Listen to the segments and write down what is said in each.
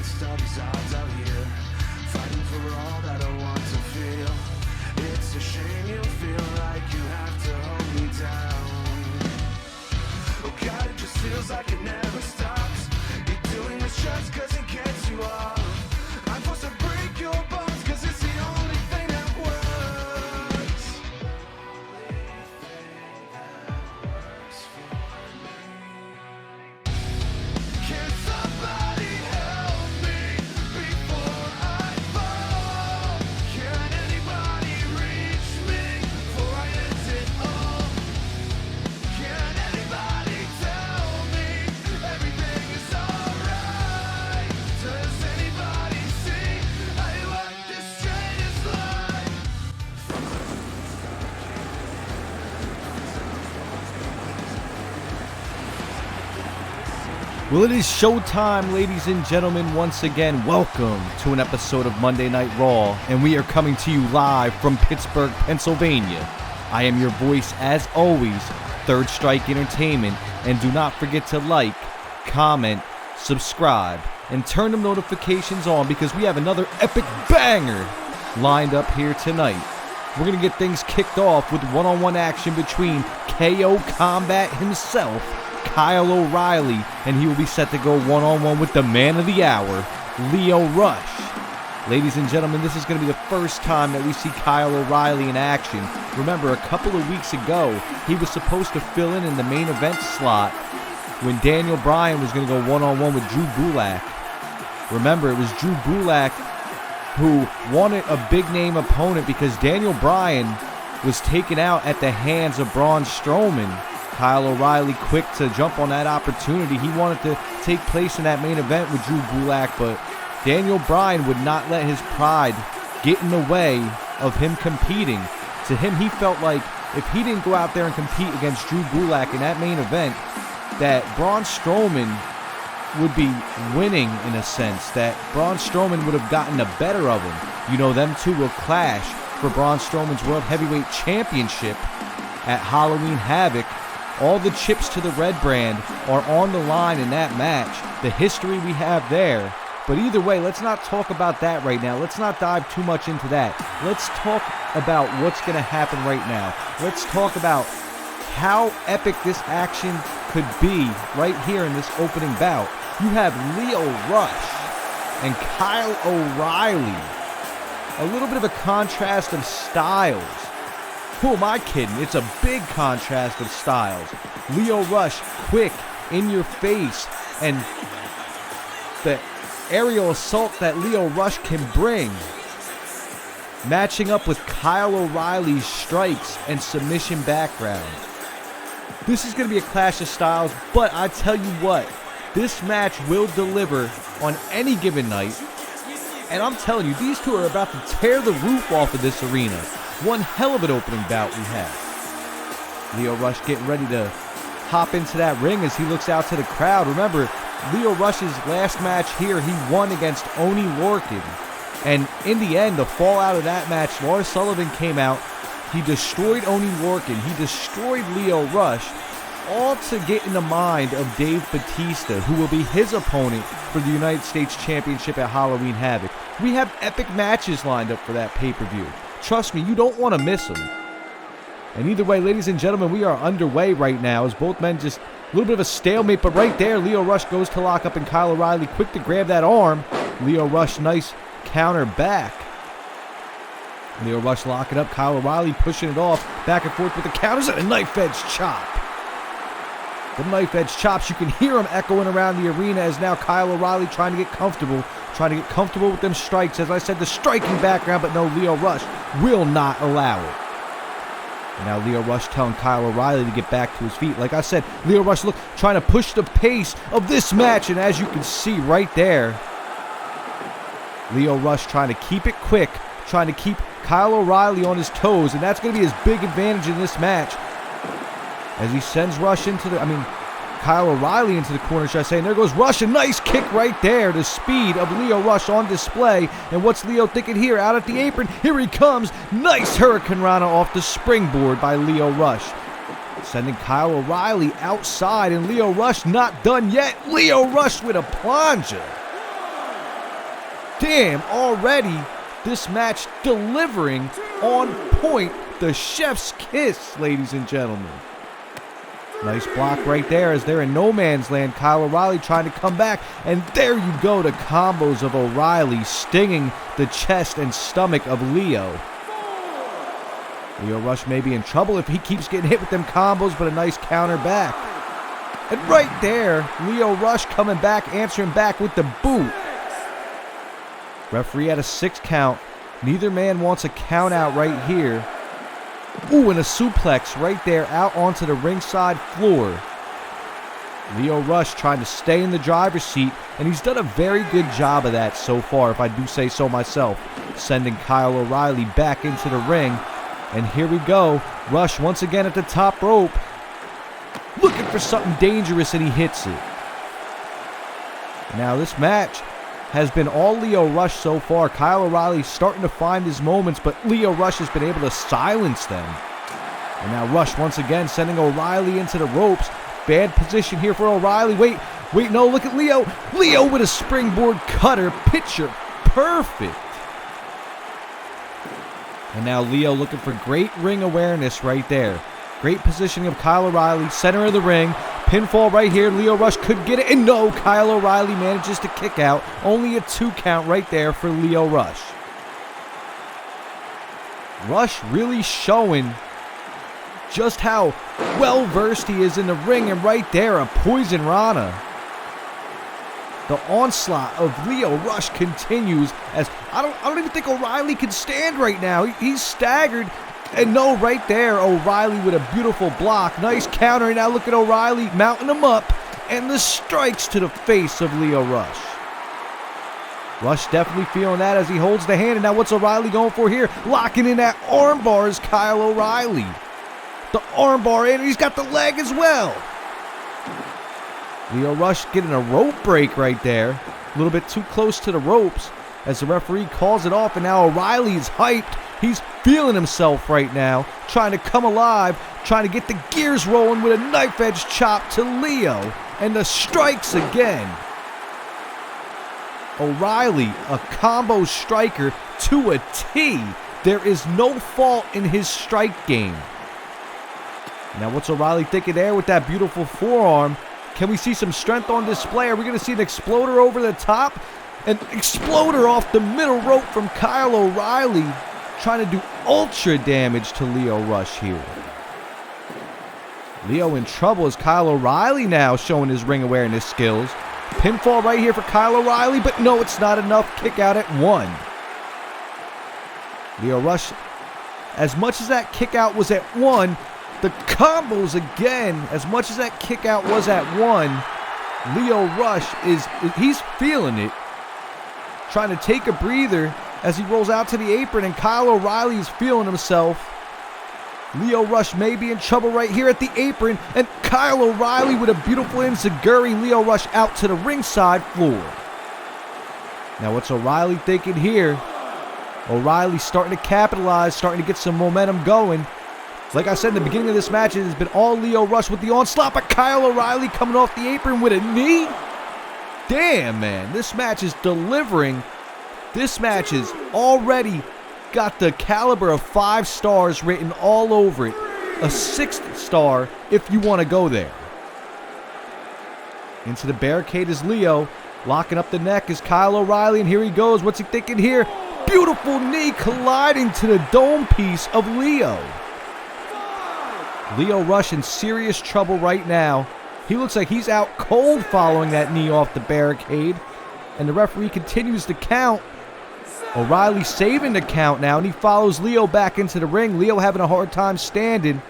against all these odds out here, fighting for all that I want to feel. It's a shame you feel like you have to hold me down. Oh God, it just feels like it never stops. You're doing this just cause it gets you off. I'm forced to break your bones cause it's the only thing that works. Can somebody help me before I fall? Can anybody reach me before I end it all? Can anybody tell me everything is alright? Does anybody see I walk this straight line? Well, it is showtime, ladies and gentlemen. Once again, welcome to an episode of Monday Night Raw, and we are coming to you live from Pittsburgh, Pennsylvania. I am your voice, as always, Third Strike Entertainment, and do not forget to like, comment, subscribe, and turn the notifications on because we have another epic banger lined up here tonight. We're going to get things kicked off with one-on-one action between KO Combat himself, Kyle O'Reilly, and he will be set to go one-on-one with the man of the hour, Lio Rush. Ladies and gentlemen, this is going to be the first time that we see Kyle O'Reilly in action. Remember, a couple of weeks ago, he was supposed to fill in the main event slot when Daniel Bryan was going to go one-on-one with Drew Gulak. Remember, it was Drew Gulak who wanted a big-name opponent because Daniel Bryan was taken out at the hands of Braun Strowman. Kyle O'Reilly quick to jump on that opportunity. He wanted to take place in that main event with Drew Gulak, but Daniel Bryan would not let his pride get in the way of him competing. To him, he felt like if he didn't go out there and compete against Drew Gulak in that main event, that Braun Strowman would be winning in a sense, that Braun Strowman would have gotten the better of him. You know, them two will clash for Braun Strowman's World Heavyweight Championship at Halloween Havoc. All the chips to the red brand are on the line in that match. The history we have there. But either way, let's not talk about that right now. Let's not dive too much into that. Let's talk about what's going to happen right now. Let's talk about how epic this action could be right here in this opening bout. You have Lio Rush and Kyle O'Reilly. A little bit of a contrast of styles. Who am I kidding? It's a big contrast of styles. Lio Rush, quick, in your face, and the aerial assault that Lio Rush can bring, matching up with Kyle O'Reilly's strikes and submission background. This is going to be a clash of styles, but I tell you what, this match will deliver on any given night. And I'm telling you, these two are about to tear the roof off of this arena. One hell of an opening bout we have. Lio Rush getting ready to hop into that ring as he looks out to the crowd. Remember, Lio Rush's last match here, he won against Oney Lorcan. And in the end, the fallout of that match, Lars Sullivan came out. He destroyed Oney Lorcan. He destroyed Lio Rush, all to get in the mind of Dave Bautista, who will be his opponent for the United States Championship at Halloween Havoc. We have epic matches lined up for that pay-per-view. Trust me, you don't want to miss them. And either way, ladies and gentlemen, we are underway right now as both men just a little bit of a stalemate. But right there, Lio Rush goes to lock up and Kyle O'Reilly quick to grab that arm. Lio Rush, nice counter back. Lio Rush locking up, Kyle O'Reilly pushing it off, back and forth with the counters and a knife edge chop. The knife edge chops, you can hear them echoing around the arena as now Kyle O'Reilly trying to get comfortable with them strikes. As I said, the striking background, but no, Lio Rush will not allow it. And now Lio Rush telling Kyle O'Reilly to get back to his feet. Like I said, Lio Rush trying to push the pace of this match, and as you can see right there, Lio Rush trying to keep it quick, trying to keep Kyle O'Reilly on his toes, and that's going to be his big advantage in this match. As he sends Kyle O'Reilly into the corner, should I say, and there goes Rush, a nice kick right there. The speed of Lio Rush on display, and what's Lio thinking here? Out at the apron, here he comes, nice Hurricane Rana off the springboard by Lio Rush. Sending Kyle O'Reilly outside, and Lio Rush not done yet. Lio Rush with a plunger. Damn, already this match delivering on point. The chef's kiss, ladies and gentlemen. Nice block right there as they're in no man's land. Kyle O'Reilly trying to come back. And there you go, the combos of O'Reilly stinging the chest and stomach of Leo. Leo Rush may be in trouble if he keeps getting hit with them combos, but a nice counter back. And right there, Leo Rush coming back, answering back with the boot. Referee at a 6 count. Neither man wants a count out right here. Ooh, and a suplex right there out onto the ringside floor. Leo Rush trying to stay in the driver's seat, and he's done a very good job of that so far, if I do say so myself. Sending Kyle O'Reilly back into the ring. And here we go. Rush once again at the top rope. Looking for something dangerous, and he hits it. Now this match has been all Leo Rush so far. Kyle O'Reilly starting to find his moments, but Leo Rush has been able to silence them. And now Rush once again sending O'Reilly into the ropes. Bad position here for O'Reilly. Wait, no, look at Leo. Leo with a springboard cutter. Picture perfect. And now Leo looking for great ring awareness right there. Great positioning of Kyle O'Reilly, center of the ring. Pinfall right here. Leo Rush could get it. And no, Kyle O'Reilly manages to kick out. Only a 2 count right there for Leo Rush. Rush really showing just how well versed he is in the ring. And right there, a poison rana. The onslaught of Leo Rush continues as I don't even think O'Reilly can stand right now. He's staggered. And no, right there, O'Reilly with a beautiful block. Nice counter. And now look at O'Reilly mounting him up. And the strikes to the face of Leo Rush. Rush definitely feeling that as he holds the hand. And now what's O'Reilly going for here? Locking in that armbar is Kyle O'Reilly. The armbar in, and he's got the leg as well. Leo Rush getting a rope break right there. A little bit too close to the ropes as the referee calls it off. And now O'Reilly's hyped. He's feeling himself right now, trying to come alive, trying to get the gears rolling with a knife edge chop to Leo. And the strikes again. O'Reilly, a combo striker to a T. There is no fault in his strike game. Now what's O'Reilly thinking there with that beautiful forearm? Can we see some strength on display? Are we going to see an exploder over the top? An exploder off the middle rope from Kyle O'Reilly. Trying to do ultra damage to Leo Rush here. Leo in trouble as Kyle O'Reilly now showing his ring awareness skills. Pinfall right here for Kyle O'Reilly, but no, it's not enough. Kick out at 1. Leo Rush, as much as that kick out was at 1, the combos again, as much as that kick out was at 1, Leo Rush he's feeling it. Trying to take a breather as he rolls out to the apron, and Kyle O'Reilly is feeling himself. Leo Rush may be in trouble right here at the apron, and Kyle O'Reilly with a beautiful enziguri. Leo Rush out to the ringside floor. Now what's O'Reilly thinking here? O'Reilly starting to capitalize, starting to get some momentum going. Like I said in the beginning of this match, it has been all Leo Rush with the onslaught, but Kyle O'Reilly coming off the apron with a knee. Damn, man, this match is delivering. This match has already got the caliber of 5 stars written all over it. A 6th star if you want to go there. Into the barricade is Leo. Locking up the neck is Kyle O'Reilly, and here he goes. What's he thinking here? Beautiful knee colliding to the dome piece of Leo. Leo Rush in serious trouble right now. He looks like he's out cold following that knee off the barricade. And the referee continues to count. O'Reilly saving the count now, and he follows Leo back into the ring. Leo having a hard time standing.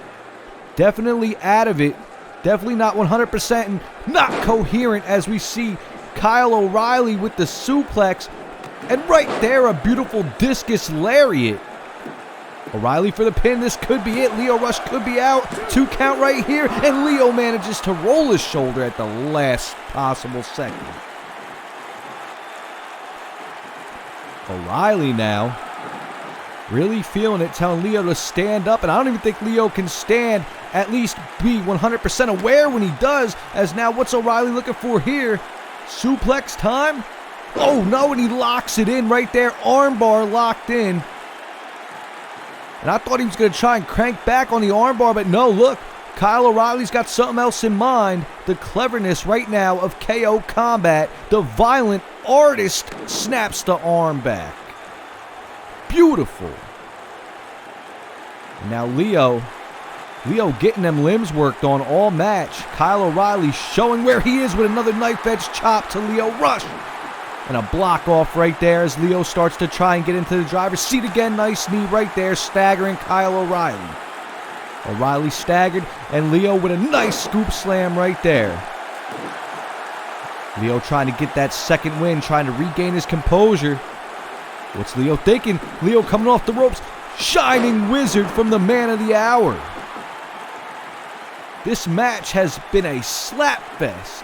Definitely out of it. Definitely not 100% and not coherent as we see Kyle O'Reilly with the suplex. And right there, a beautiful discus lariat. O'Reilly for the pin. This could be it. Leo Rush could be out. 2 count right here. And Leo manages to roll his shoulder at the last possible second. O'Reilly now really feeling it, telling Leo to stand up. And I don't even think Leo can stand, at least be 100% aware when he does. As now, what's O'Reilly looking for here? Suplex time? Oh no, and he locks it in right there. Armbar locked in. And I thought he was going to try and crank back on the armbar, but no, look. Kyle O'Reilly's got something else in mind. The cleverness right now of KO Combat. The violent artist snaps the arm back. Beautiful. And now Leo getting them limbs worked on all match. Kyle O'Reilly showing where he is with another knife edge chop to Lio Rush. And a block off right there as Leo starts to try and get into the driver's seat again. Nice knee right there, staggering Kyle O'Reilly. O'Reilly staggered, and Leo with a nice scoop slam right there. Leo trying to get that second win, trying to regain his composure. What's Leo thinking? Leo coming off the ropes. Shining Wizard from the Man of the Hour. This match has been a slap fest.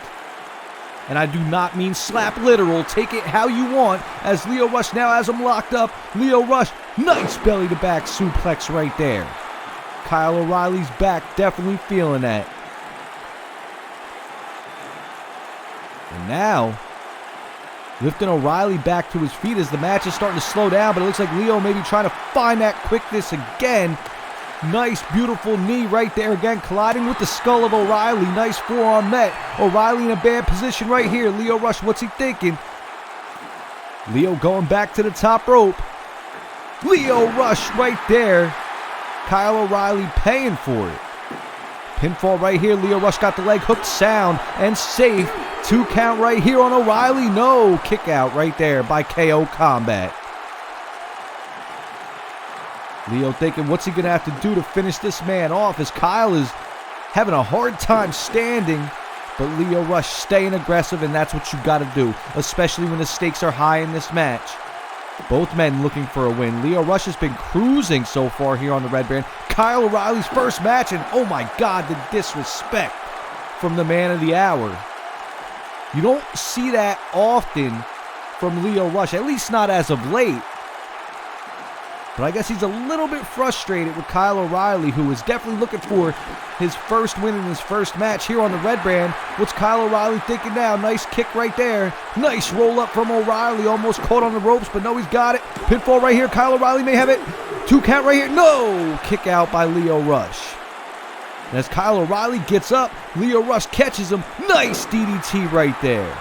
And I do not mean slap literal. Take it how you want. As Lio Rush now has him locked up. Lio Rush, nice belly to back suplex right there. Kyle O'Reilly's back, definitely feeling that. And now, lifting O'Reilly back to his feet as the match is starting to slow down, but it looks like Leo maybe trying to find that quickness again. Nice, beautiful knee right there again, colliding with the skull of O'Reilly. Nice forearm met. O'Reilly in a bad position right here. Lio Rush, what's he thinking? Leo going back to the top rope. Lio Rush right there. Kyle O'Reilly paying for it. Pinfall right here. Lio Rush got the leg hooked sound and safe. 2 count right here on O'Reilly. No, kick out right there by KO Combat. Leo thinking, what's he going to have to do to finish this man off as Kyle is having a hard time standing. But Lio Rush staying aggressive, and that's what you got to do, especially when the stakes are high in this match. Both men looking for a win. Lio Rush has been cruising so far here on the Red Brand. Kyle O'Reilly's first match, and oh my God, the disrespect from the Man of the Hour. You don't see that often from Lio Rush, at least not as of late. But I guess he's a little bit frustrated with Kyle O'Reilly, who is definitely looking for his first win in his first match here on the Red Brand. What's Kyle O'Reilly thinking now? Nice kick right there. Nice roll up from O'Reilly. Almost caught on the ropes, but no, he's got it. Pinfall right here. Kyle O'Reilly may have it. 2 count right here. No! Kick out by Lio Rush. And as Kyle O'Reilly gets up, Lio Rush catches him. Nice DDT right there.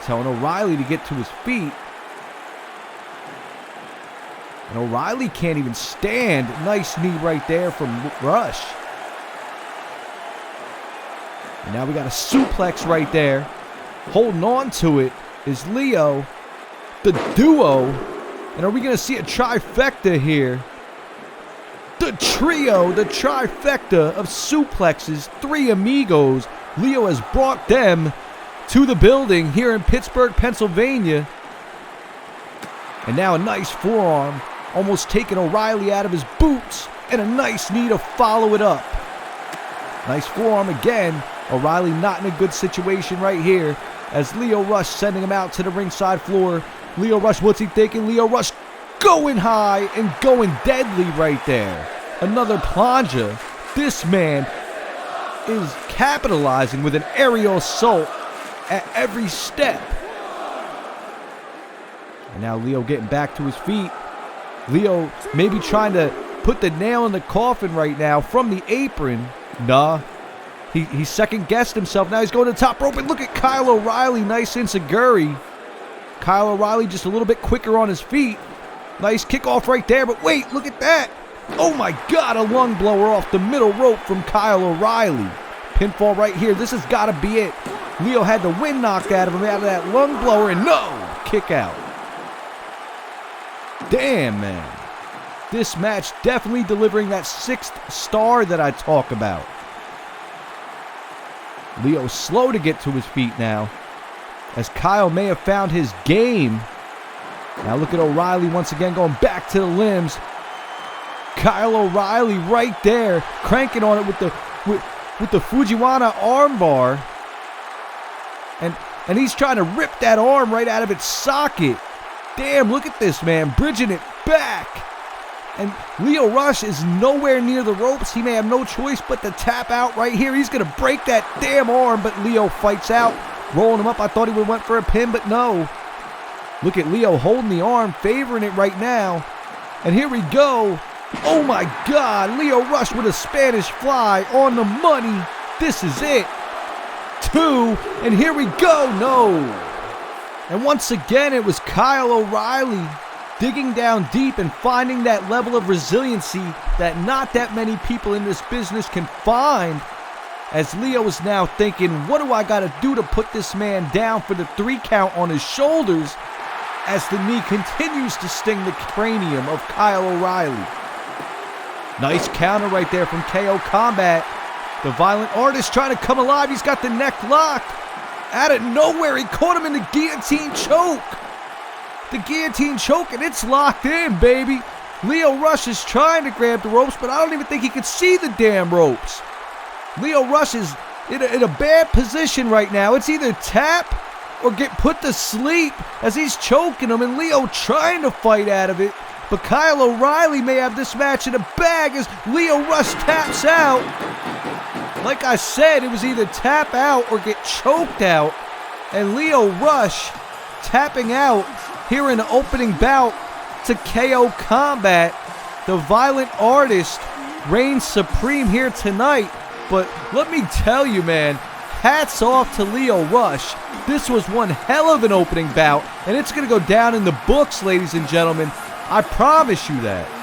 Telling O'Reilly to get to his feet. And O'Reilly can't even stand. Nice knee right there from Rush. And now we got a suplex right there. Holding on to it is Leo. The duo. And are we going to see a trifecta here? The trio, the trifecta of suplexes. 3 amigos. Leo has brought them to the building here in Pittsburgh, Pennsylvania. And now a nice forearm. Almost taking O'Reilly out of his boots. And a nice knee to follow it up. Nice forearm again. O'Reilly not in a good situation right here. As Lio Rush sending him out to the ringside floor. Lio Rush, what's he thinking? Lio Rush going high and going deadly right there. Another plunger. This man is capitalizing with an aerial assault at every step. And now Leo getting back to his feet. Leo maybe trying to put the nail in the coffin right now from the apron. Nah. He second-guessed himself. Now he's going to the top rope. And look at Kyle O'Reilly. Nice enziguri. Kyle O'Reilly just a little bit quicker on his feet. Nice kickoff right there. But wait, look at that. Oh my God, a lung blower off the middle rope from Kyle O'Reilly. Pinfall right here. This has got to be it. Leo had the wind knocked out of him out of that lung blower. And no, kick out. Damn, man. This match definitely delivering that 6th star that I talk about. Leo slow to get to his feet now. As Kyle may have found his game. Now look at O'Reilly once again going back to the limbs. Kyle O'Reilly right there. Cranking on it with the Fujiwara armbar. And he's trying to rip that arm right out of its socket. Damn, look at this, man. Bridging it back. And Lio Rush is nowhere near the ropes. He may have no choice but to tap out right here. He's going to break that damn arm, but Leo fights out. rolling him up. I thought he would went for a pin, but no. Look at Leo holding the arm, favoring it right now. And here we go. Oh my God, Leo Rush with a Spanish fly on the money. This is it. 2, and here we go. No. And once again, it was Kyle O'Reilly digging down deep and finding that level of resiliency that not that many people in this business can find. As Leo is now thinking, what do I got to do to put this man down for the 3 count on his shoulders, as the knee continues to sting the cranium of Kyle O'Reilly. Nice counter right there from KO Combat. The Violent Artist trying to come alive. He's got the neck locked. Out of nowhere, he caught him in the guillotine choke. The guillotine choke, and it's locked in, baby. Leo Rush is trying to grab the ropes, but I don't even think he could see the damn ropes. Leo Rush is in a bad position right now. It's either tap or get put to sleep as he's choking him, and Leo trying to fight out of it. But Kyle O'Reilly may have this match in a bag as Leo Rush taps out. Like I said, it was either tap out or get choked out. And Leo Rush tapping out here in the opening bout to KO Combat. The Violent Artist reigns supreme here tonight. But let me tell you, man, hats off to Leo Rush. This was one hell of an opening bout, and it's going to go down in the books, ladies and gentlemen. I promise you that.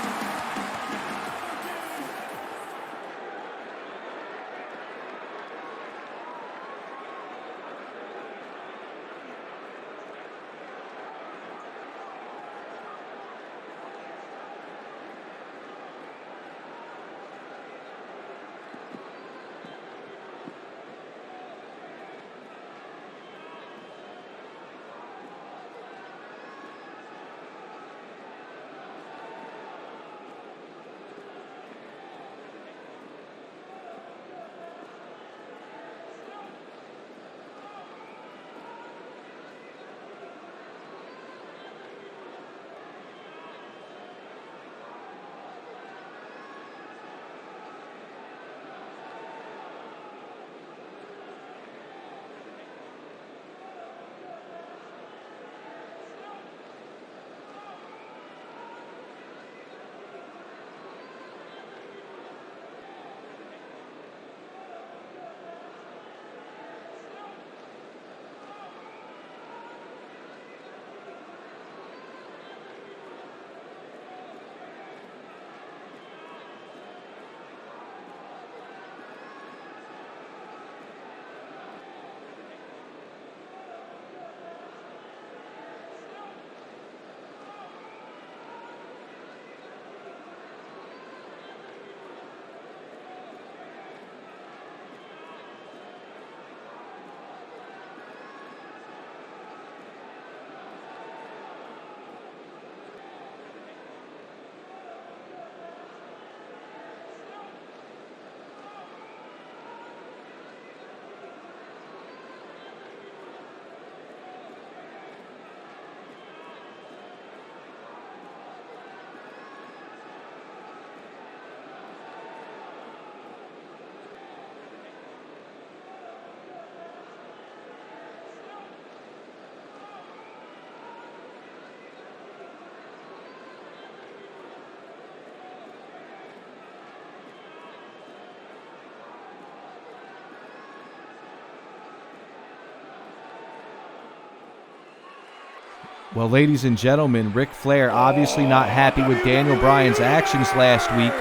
Well, ladies and gentlemen, Ric Flair obviously not happy with Daniel Bryan's actions last week,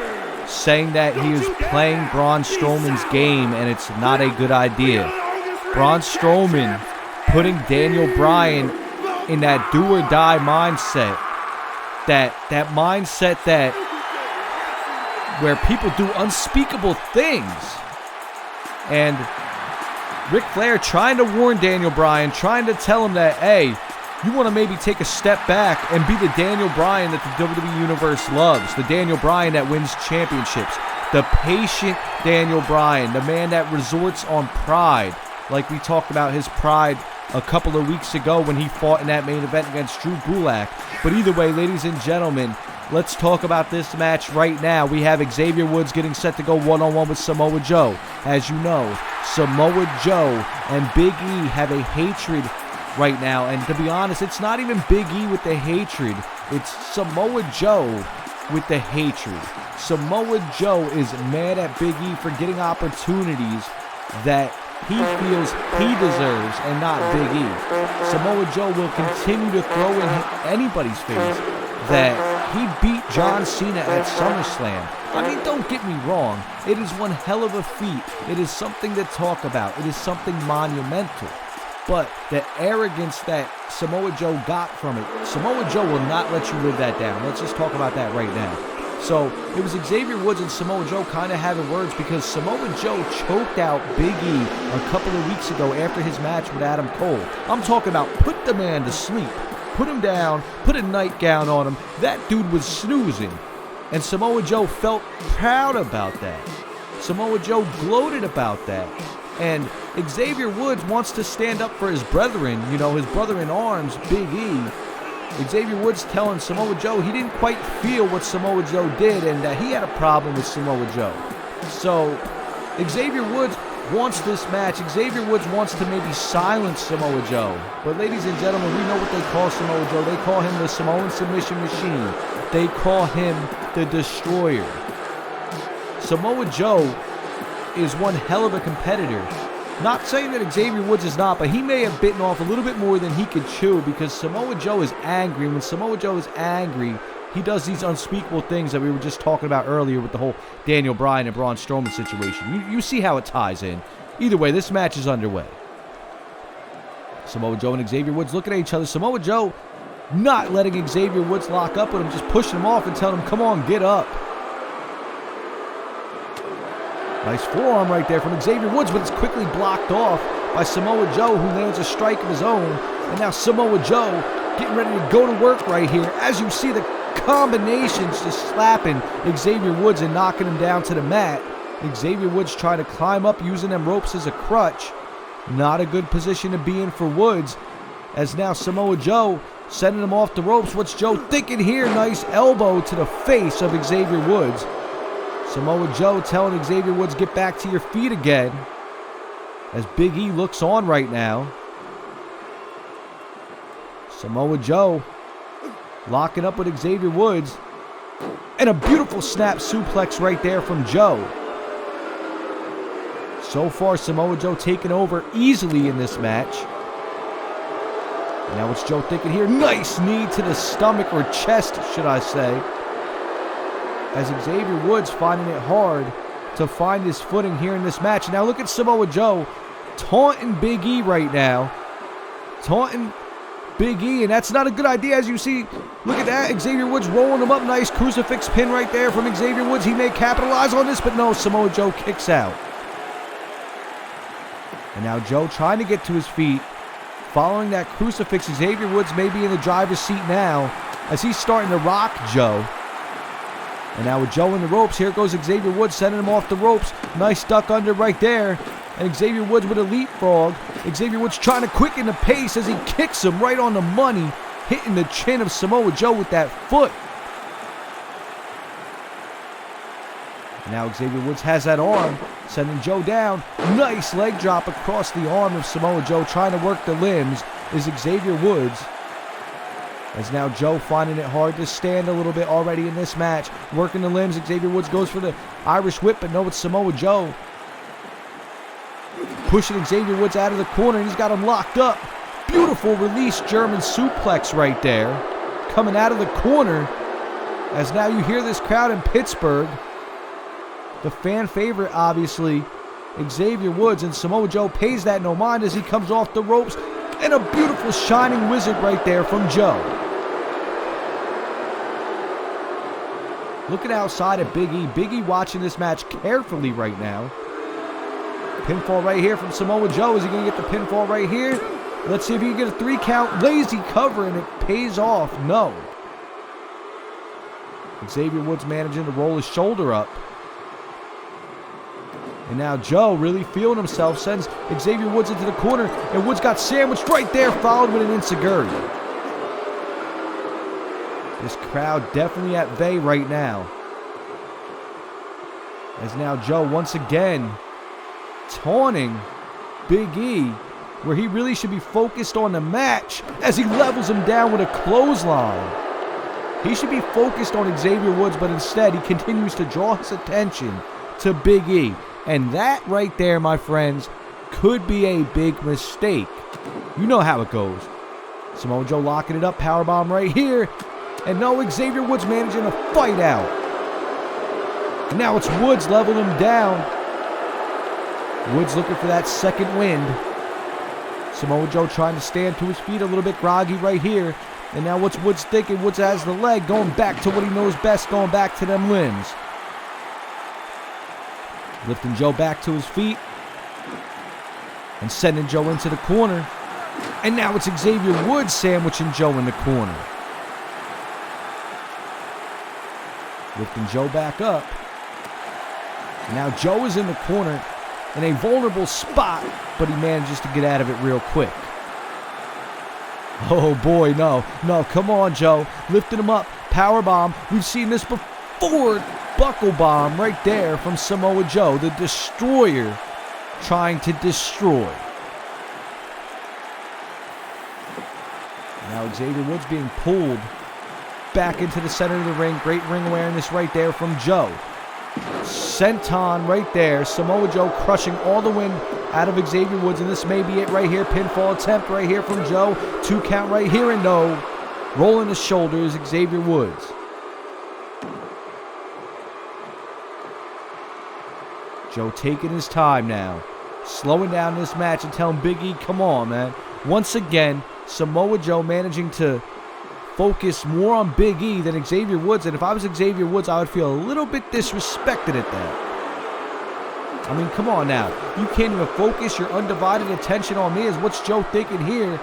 saying that he is playing Braun Strowman's game and it's not a good idea. Braun Strowman putting Daniel Bryan in that do-or-die mindset, that mindset that where people do unspeakable things. And Ric Flair trying to warn Daniel Bryan, trying to tell him that, hey, you want to maybe take a step back and be the Daniel Bryan that the WWE Universe loves, the Daniel Bryan that wins championships, the patient Daniel Bryan, the man that resorts on pride, like we talked about his pride a couple of weeks ago when he fought in that main event against Drew Gulak. But either way, ladies and gentlemen, let's talk about this match right now. We have Xavier Woods getting set to go one-on-one with Samoa Joe. As you know, Samoa Joe and Big E have a hatred right now. And to be honest, it's not even Big E with the hatred. It's Samoa Joe with the hatred. Samoa Joe is mad at Big E for getting opportunities that he feels he deserves and not Big E. Samoa Joe will continue to throw in anybody's face that he beat John Cena at SummerSlam. I mean, don't get me wrong. It is one hell of a feat. It is something to talk about. It is something monumental. But the arrogance that Samoa Joe got from it, Samoa Joe will not let you live that down. Let's just talk about that right now. So it was Xavier Woods and Samoa Joe kind of having words because Samoa Joe choked out Big E a couple of weeks ago after his match with Adam Cole. I'm talking about put the man to sleep. Put him down, put a nightgown on him. That dude was snoozing. And Samoa Joe felt proud about that. Samoa Joe gloated about that. And Xavier Woods wants to stand up for his brethren, you know, his brother in arms, Big E. Xavier Woods telling Samoa Joe he didn't quite feel what Samoa Joe did and that he had a problem with Samoa Joe. So Xavier Woods wants this match. Xavier Woods wants to maybe silence Samoa Joe. But ladies and gentlemen, we know what they call Samoa Joe. They call him the Samoan Submission Machine. They call him the Destroyer. Samoa Joe is one hell of a competitor. Not saying that Xavier Woods is not, but he may have bitten off a little bit more than he could chew because Samoa Joe is angry. And when Samoa Joe is angry, he does these unspeakable things that we were just talking about earlier with the whole Daniel Bryan and Braun Strowman situation. You see how it ties in. Either way, this match is underway. Samoa Joe and Xavier Woods looking at each other. Samoa Joe not letting Xavier Woods lock up with him, just pushing him off and telling him, come on, get up. Nice forearm right there from Xavier Woods, but it's quickly blocked off by Samoa Joe, who lands a strike of his own. And now Samoa Joe getting ready to go to work right here. As you see the combinations just slapping Xavier Woods and knocking him down to the mat. Xavier Woods trying to climb up using them ropes as a crutch. Not a good position to be in for Woods. As now Samoa Joe sending him off the ropes. What's Joe thinking here? Nice elbow to the face of Xavier Woods. Samoa Joe telling Xavier Woods, get back to your feet again. As Big E looks on right now. Samoa Joe locking up with Xavier Woods. And a beautiful snap suplex right there from Joe. So far, Samoa Joe taking over easily in this match. And now what's Joe thinking here? Nice knee to the stomach, or chest, should I say. As Xavier Woods finding it hard to find his footing here in this match. Now look at Samoa Joe taunting Big E right now. Taunting Big E, and that's not a good idea. As you see, look at that. Xavier Woods rolling him up. Nice crucifix pin right there from Xavier Woods. He may capitalize on this, but no, Samoa Joe kicks out. And now Joe trying to get to his feet. Following that crucifix, Xavier Woods may be in the driver's seat now as he's starting to rock Joe. And now with Joe in the ropes, here goes Xavier Woods sending him off the ropes. Nice duck under right there. And Xavier Woods with a leapfrog. Xavier Woods trying to quicken the pace as he kicks him right on the money, hitting the chin of Samoa Joe with that foot. And now Xavier Woods has that arm, sending Joe down. Nice leg drop across the arm of Samoa Joe. Trying to work the limbs is Xavier Woods. As now Joe finding it hard to stand a little bit already in this match. Working the limbs. Xavier Woods goes for the Irish whip, but no, it's Samoa Joe. Pushing Xavier Woods out of the corner, and he's got him locked up. Beautiful release German suplex right there. Coming out of the corner. As now you hear this crowd in Pittsburgh. The fan favorite, obviously, Xavier Woods, and Samoa Joe pays that no mind as he comes off the ropes. And a beautiful shining wizard right there from Joe. Looking outside at Big E. Big E watching this match carefully right now. Pinfall right here from Samoa Joe. Is he going to get the pinfall right here? Let's see if he can get a 3 count. Lazy cover, and it pays off. No. Xavier Woods managing to roll his shoulder up. And now Joe really feeling himself, sends Xavier Woods into the corner, and Woods got sandwiched right there, followed with an enziguri. This crowd definitely at bay right now. As now Joe once again taunting Big E, where he really should be focused on the match, as he levels him down with a clothesline. He should be focused on Xavier Woods, but instead he continues to draw his attention to Big E. And that right there, my friends, could be a big mistake. You know how it goes. Samoa Joe locking it up, powerbomb right here. And no, Xavier Woods managing to fight out. And now it's Woods leveling him down. Woods looking for that second wind. Samoa Joe trying to stand to his feet, a little bit groggy right here. And now what's Woods thinking? Woods has the leg, going back to what he knows best, going back to them limbs. Lifting Joe back to his feet. And sending Joe into the corner. And now it's Xavier Woods sandwiching Joe in the corner. Lifting Joe back up. Now Joe is in the corner in a vulnerable spot, but he manages to get out of it real quick. Oh boy, no, come on Joe. Lifting him up, powerbomb. We've seen this before. Buckle bomb right there from Samoa Joe, the destroyer, trying to destroy. Now Xavier Woods being pulled back into the center of the ring. Great ring awareness right there from Joe. Senton right there. Samoa Joe crushing all the wind out of Xavier Woods, and this may be it right here. Pinfall attempt right here from Joe. 2 count right here, and no. Rolling his shoulders, Xavier Woods. Joe taking his time now. Slowing down this match and telling Big E, come on, man. Once again, Samoa Joe managing to focus more on Big E than Xavier Woods. And if I was Xavier Woods, I would feel a little bit disrespected at that. I mean, come on now. You can't even focus your undivided attention on me. Is what's Joe thinking here?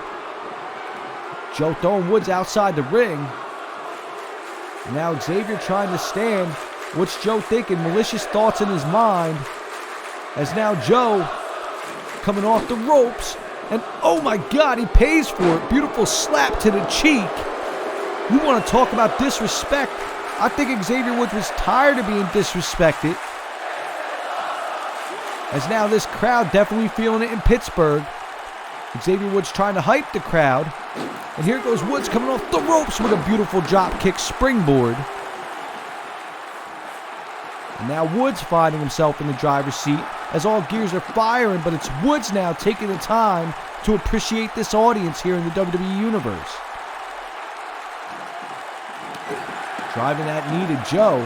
Joe throwing Woods outside the ring. And now Xavier trying to stand. What's Joe thinking? Malicious thoughts in his mind. As now Joe coming off the ropes. And oh my God, he pays for it. Beautiful slap to the cheek. You want to talk about disrespect? I think Xavier Woods was tired of being disrespected. As now this crowd definitely feeling it in Pittsburgh. Xavier Woods trying to hype the crowd. And here goes Woods coming off the ropes with a beautiful drop kick springboard. And now Woods finding himself in the driver's seat as all gears are firing, but it's Woods now taking the time to appreciate this audience here in the WWE Universe. Driving that knee to Joe.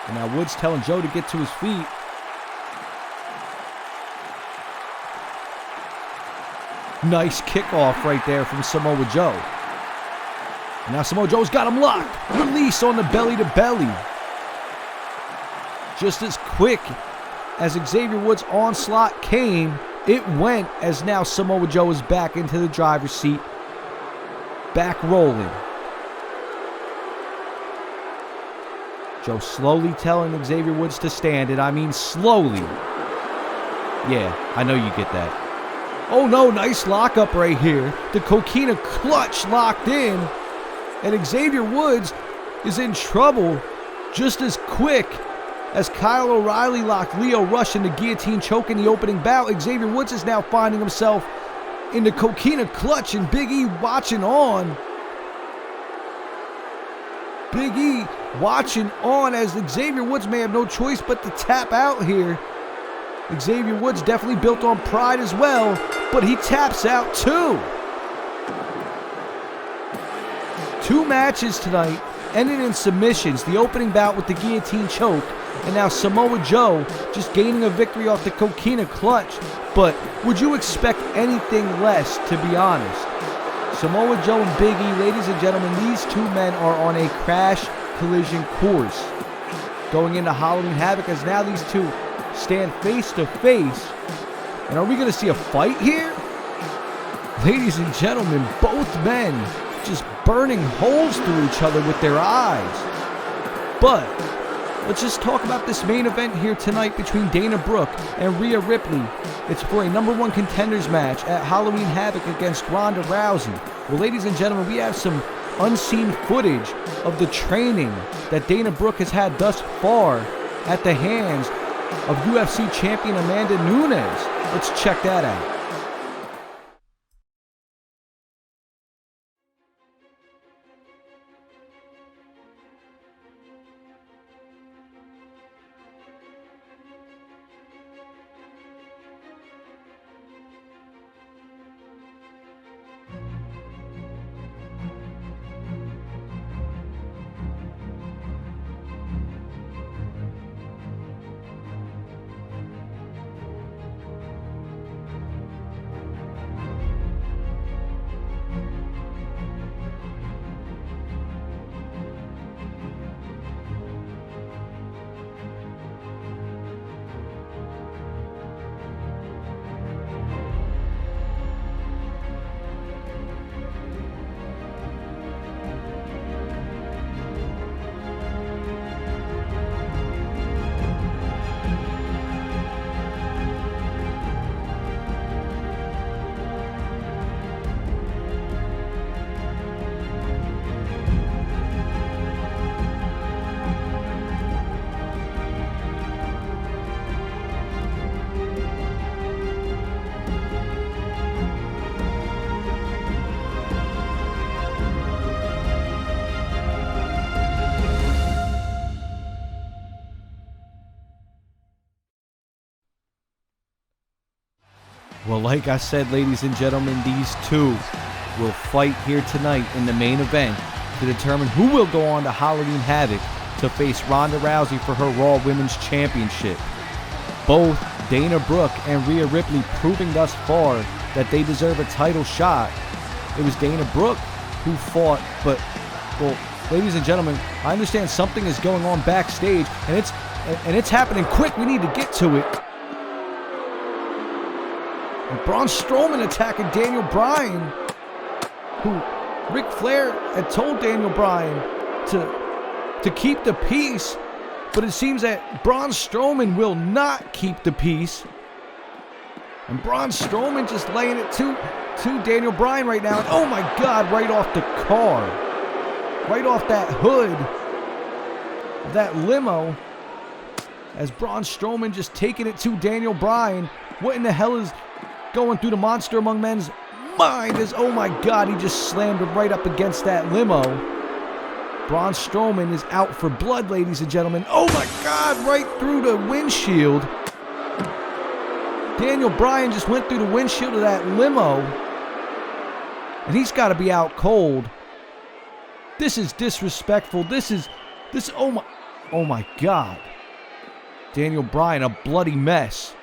And now Woods telling Joe to get to his feet. Nice kickoff right there from Samoa Joe. And now Samoa Joe's got him locked. Release on the belly to belly. Just as quick as Xavier Woods' onslaught came, it went as now Samoa Joe is back into the driver's seat. Back rolling. Joe slowly telling Xavier Woods to stand, and I mean slowly. Yeah, I know you get that. Oh no, nice lockup right here. The Coquina clutch locked in. And Xavier Woods is in trouble just as quick as Kyle O'Reilly locked Lio Rush in the guillotine choke in the opening bout. Xavier Woods is now finding himself in the Coquina clutch, and Big E watching on. Big E watching on as Xavier Woods may have no choice but to tap out here. Xavier Woods definitely built on pride as well, but he taps out too. 2 matches tonight, ending in submissions. The opening bout with the guillotine choke, and now Samoa Joe just gaining a victory off the Coquina clutch. But would you expect anything less, to be honest? Samoa Joe and Big E, ladies and gentlemen, these 2 men are on a crash collision course going into Halloween Havoc, as now these 2 stand face to face. And are we going to see a fight here? Ladies and gentlemen, both men just burning holes through each other with their eyes. But let's just talk about this main event here tonight between Dana Brooke and Rhea Ripley. It's for a #1 contenders match at Halloween Havoc against Ronda Rousey. Well, ladies and gentlemen, we have some unseen footage of the training that Dana Brooke has had thus far at the hands of UFC champion Amanda Nunes. Let's check that out. Well, like I said, ladies and gentlemen, these two will fight here tonight in the main event to determine who will go on to Halloween Havoc to face Ronda Rousey for her Raw Women's Championship. Both Dana Brooke and Rhea Ripley proving thus far that they deserve a title shot. It was Dana Brooke who fought, but, well, ladies and gentlemen, I understand something is going on backstage, and it's happening quick. We need to get to it. And Braun Strowman attacking Daniel Bryan, who Ric Flair had told Daniel Bryan to keep the peace, but it seems that Braun Strowman will not keep the peace. And Braun Strowman just laying it to Daniel Bryan right now. And oh my God, right off the car, right off that hood of that limo, as Braun Strowman just taking it to Daniel Bryan. What in the hell is going through the Monster Among Men's mind? Is, oh my God, he just slammed him right up against that limo. Braun Strowman is out for blood, ladies and gentlemen. Oh my God, right through the windshield. Daniel Bryan just went through the windshield of that limo, and he's got to be out cold. This is disrespectful. Oh my God. Daniel Bryan, a bloody mess.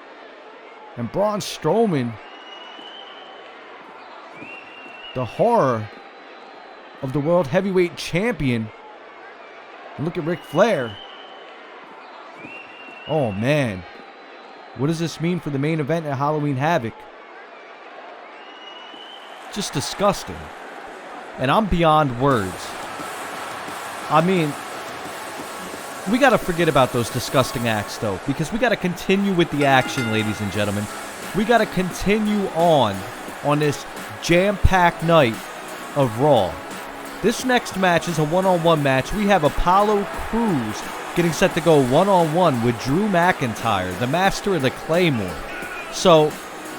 And Braun Strowman, the horror of the World Heavyweight Champion. And look at Ric Flair. Oh man. What does this mean for the main event at Halloween Havoc? Just disgusting. And I'm beyond words. I mean, we got to forget about those disgusting acts, though, because we got to continue with the action, ladies and gentlemen. We got to continue on this jam-packed night of Raw. This next match is a one-on-one match. We have Apollo Crews getting set to go one-on-one with Drew McIntyre, the master of the Claymore. So,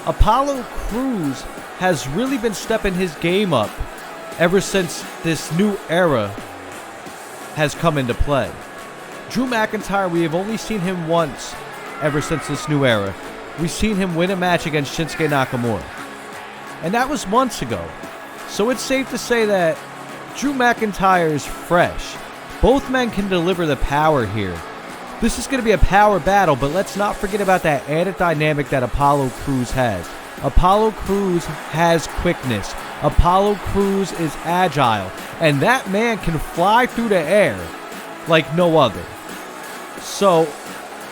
Apollo Crews has really been stepping his game up ever since this new era has come into play. Drew McIntyre, we have only seen him once ever since this new era. We've seen him win a match against Shinsuke Nakamura. And that was months ago. So it's safe to say that Drew McIntyre is fresh. Both men can deliver the power here. This is going to be a power battle, but let's not forget about that added dynamic that Apollo Crews has. Apollo Crews has quickness. Apollo Crews is agile. And that man can fly through the air like no other. So,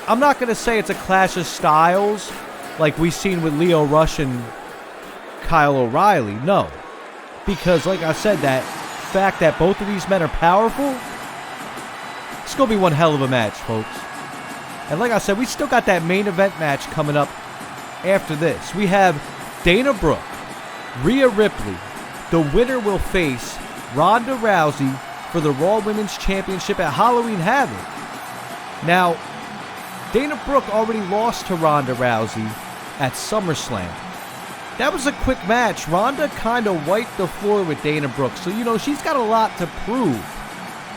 I'm not going to say it's a clash of styles like we've seen with Lio Rush and Kyle O'Reilly. No. Because, like I said, that fact that both of these men are powerful It's going to be one hell of a match, folks. And like I said, we still got that main event match coming up after this. We have Dana Brooke, Rhea Ripley. The winner will face Ronda Rousey for the Raw Women's Championship at Halloween Havoc. Now, Dana Brooke already lost to Ronda Rousey at SummerSlam. That was a quick match. Ronda kind of wiped the floor with Dana Brooke, so you know she's got a lot to prove.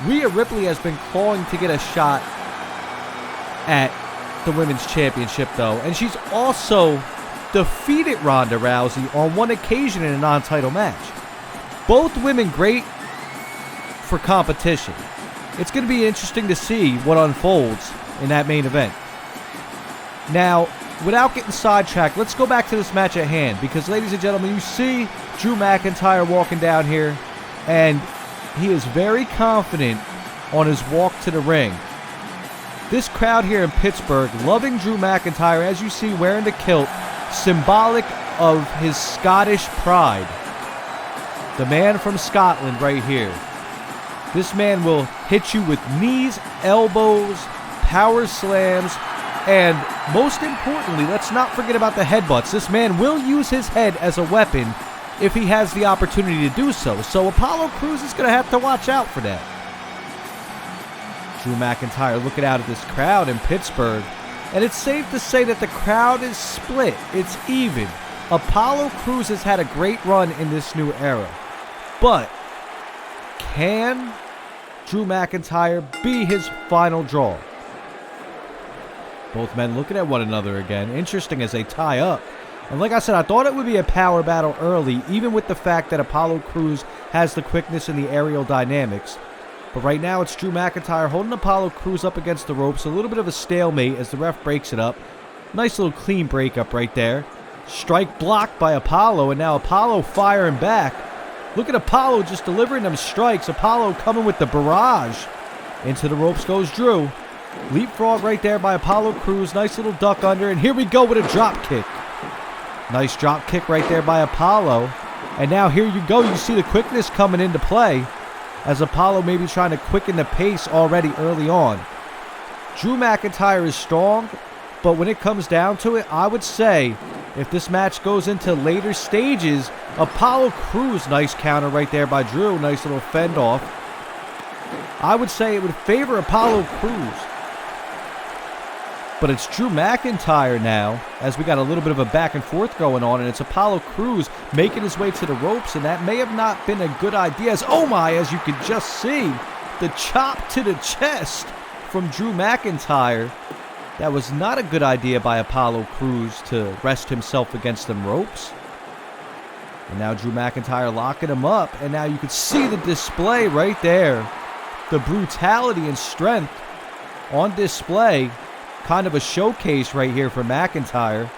Rhea Ripley has been clawing to get a shot at the Women's Championship, though, and she's also defeated Ronda Rousey on one occasion in a non-title match. Both women great for competition. It's going to be interesting to see what unfolds in that main event. Now, without getting sidetracked, let's go back to this match at hand, because, ladies and gentlemen, you see Drew McIntyre walking down here, and he is very confident on his walk to the ring. This crowd here in Pittsburgh loving Drew McIntyre, as you see, wearing the kilt, symbolic of his Scottish pride. The man from Scotland right here. This man will hit you with knees, elbows, power slams, and most importantly, let's not forget about the headbutts. This man will use his head as a weapon if he has the opportunity to do so. So Apollo Crews is going to have to watch out for that. Drew McIntyre looking out at this crowd in Pittsburgh, and it's safe to say that the crowd is split. It's even. Apollo Crews has had a great run in this new era. But can Drew McIntyre be his final draw? Both men looking at one another again. Interesting as they tie up. And like I said, I thought it would be a power battle early, even with the fact that Apollo Crews has the quickness and the aerial dynamics. But right now it's Drew McIntyre holding Apollo Crews up against the ropes. A little bit of a stalemate as the ref breaks it up. Nice little clean breakup right there. Strike blocked by Apollo, and now Apollo firing back. Look at Apollo just delivering them strikes. Apollo coming with the barrage. Into the ropes goes Drew. Leapfrog right there by Apollo Crews. Nice little duck under. And here we go with a drop kick. Nice drop kick right there by Apollo. And now here you go. You see the quickness coming into play as Apollo may be trying to quicken the pace already early on. Drew McIntyre is strong, but when it comes down to it, I would say if this match goes into later stages, Apollo Crews, nice counter right there by Drew. Nice little fend off. I would say it would favor Apollo Crews. But it's Drew McIntyre now, as we got a little bit of a back and forth going on, and it's Apollo Crews making his way to the ropes, and that may have not been a good idea. As you could just see, the chop to the chest from Drew McIntyre. That was not a good idea by Apollo Crews to rest himself against them ropes. And now Drew McIntyre locking him up, and now you can see the display right there. The brutality and strength on display. Kind of a showcase right here for McIntyre.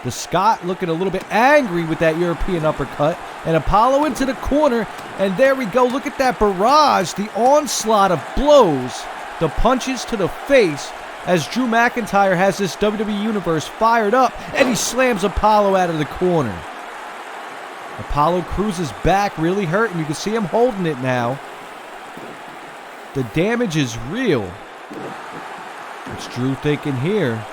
The Scot looking a little bit angry with that European uppercut. And Apollo into the corner. And there we go. Look at that barrage. The onslaught of blows. The punches to the face. As Drew McIntyre has this WWE Universe fired up. And he slams Apollo out of the corner. Apollo Crews' back really hurting. You can see him holding it now. The damage is real. What's Drew thinking here?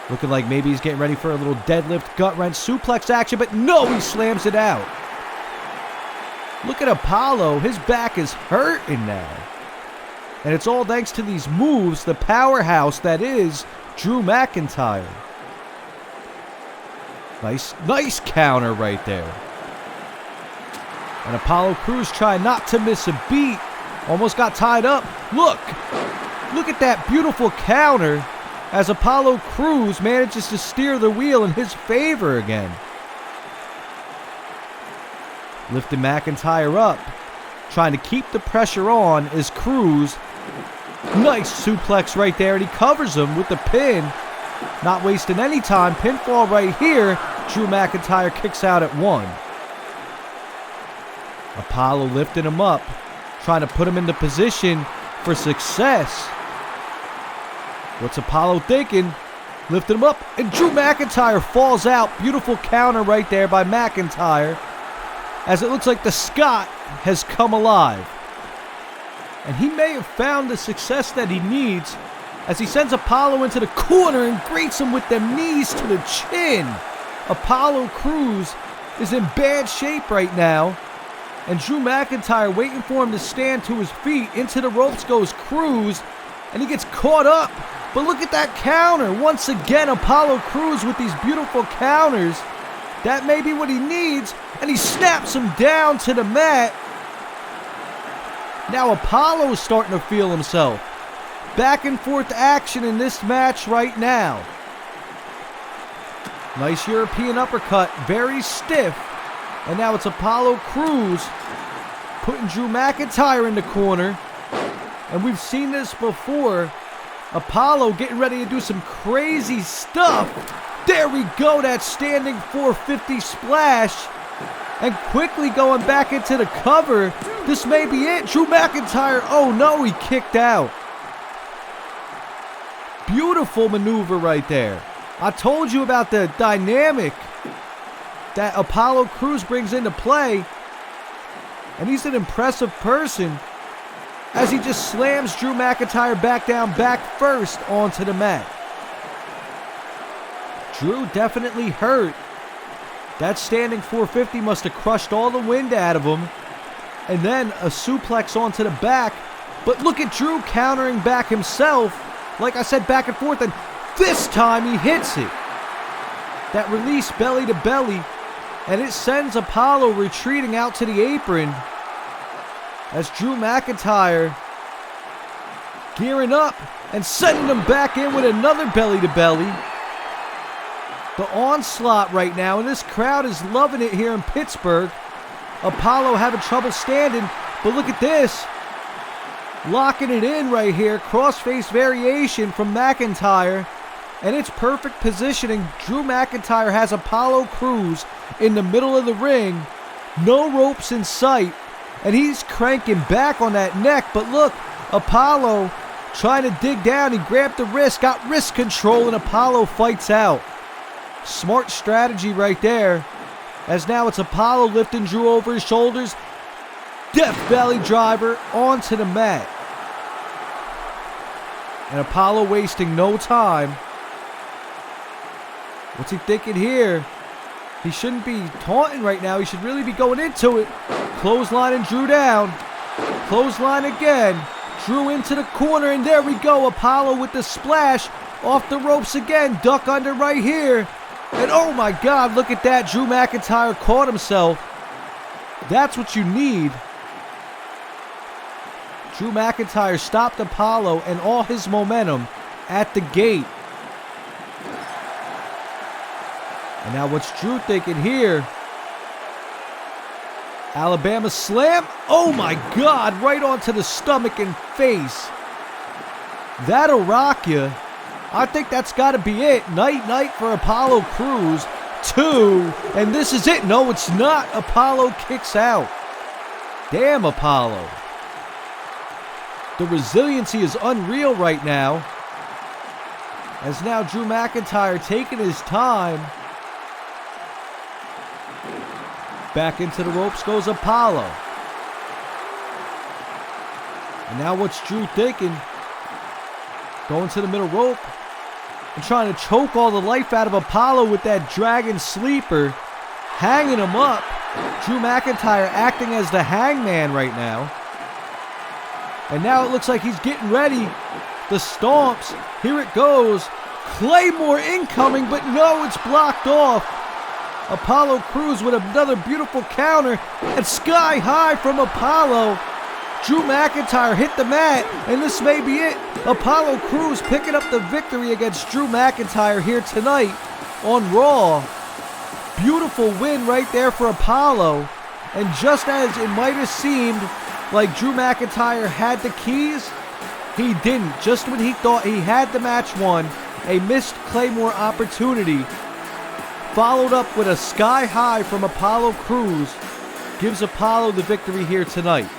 Looking like maybe he's getting ready for a little deadlift, gut wrench, suplex action, but no, he slams it out. Look at Apollo. His back is hurting now. And it's all thanks to these moves, the powerhouse that is Drew McIntyre. Nice counter right there. And Apollo Crews trying not to miss a beat. Almost got tied up. Look at that beautiful counter as Apollo Crews manages to steer the wheel in his favor again. Lifting McIntyre up. Trying to keep the pressure on is Crews. Nice suplex right there, and he covers him with the pin. Not wasting any time. Pinfall right here. Drew McIntyre kicks out at 1. Apollo lifting him up. Trying to put him into position for success. What's Apollo thinking? Lifting him up, and Drew McIntyre falls out. Beautiful counter right there by McIntyre. As it looks like the Scot has come alive. And he may have found the success that he needs as he sends Apollo into the corner and grates him with them knees to the chin. Apollo Crews is in bad shape right now. And Drew McIntyre waiting for him to stand to his feet. Into the ropes goes Crews, and he gets caught up. But look at that counter. Once again, Apollo Crews with these beautiful counters. That may be what he needs, and he snaps him down to the mat. Now Apollo's starting to feel himself. Back and forth action in this match right now. Nice European uppercut, very stiff. And now it's Apollo Crews putting Drew McIntyre in the corner. And we've seen this before. Apollo getting ready to do some crazy stuff. There we go, that standing 450 splash. And quickly going back into the cover. This may be it. Drew McIntyre, oh no, he kicked out. Beautiful maneuver right there. I told you about the dynamic that Apollo Crews brings into play. And he's an impressive person as he just slams Drew McIntyre back down, back first onto the mat. Drew definitely hurt. That standing 450 must have crushed all the wind out of him. And then a suplex onto the back. But look at Drew countering back himself. Like I said, back and forth. And this time he hits it. That release belly to belly. And it sends Apollo retreating out to the apron. As Drew McIntyre gearing up and sending him back in with another belly to belly. The onslaught right now, and this crowd is loving it here in Pittsburgh. Apollo having trouble standing, but look at this. Locking it in right here. Crossface variation from McIntyre. And it's perfect positioning. Drew McIntyre has Apollo Crews in the middle of the ring. No ropes in sight. And he's cranking back on that neck. But look, Apollo trying to dig down. He grabbed the wrist, got wrist control, and Apollo fights out. Smart strategy right there. As now it's Apollo lifting Drew over his shoulders. Death Valley driver onto the mat. And Apollo wasting no time. What's he thinking here? He shouldn't be taunting right now. He should really be going into it. Clotheslining Drew down. Clothesline again. Drew into the corner, and there we go. Apollo with the splash. Off the ropes again. Duck under right here. And oh my God, look at that. Drew McIntyre caught himself. That's what you need. Drew McIntyre stopped Apollo and all his momentum at the gate. And now what's Drew thinking here? Alabama slam. Oh my God, right onto the stomach and face. That'll rock you. I think that's got to be it. Night for Apollo Crews. 2. And this is it. No, it's not. Apollo kicks out. Damn, Apollo. The resiliency is unreal right now. As now Drew McIntyre taking his time. Back into the ropes goes Apollo. And now what's Drew thinking? Going to the middle rope. And trying to choke all the life out of Apollo with that dragon sleeper. Hanging him up. Drew McIntyre acting as the hangman right now. And now it looks like he's getting ready. The stomps. Here it goes. Claymore incoming, but no, it's blocked off. Apollo Crews with another beautiful counter. And sky high from Apollo. Drew McIntyre hit the mat, and this may be it. Apollo Crews picking up the victory against Drew McIntyre here tonight on Raw. Beautiful win right there for Apollo. And just as it might have seemed like Drew McIntyre had the keys, he didn't. Just when he thought he had the match won, a missed Claymore opportunity, followed up with a sky high from Apollo Crews, gives Apollo the victory here tonight.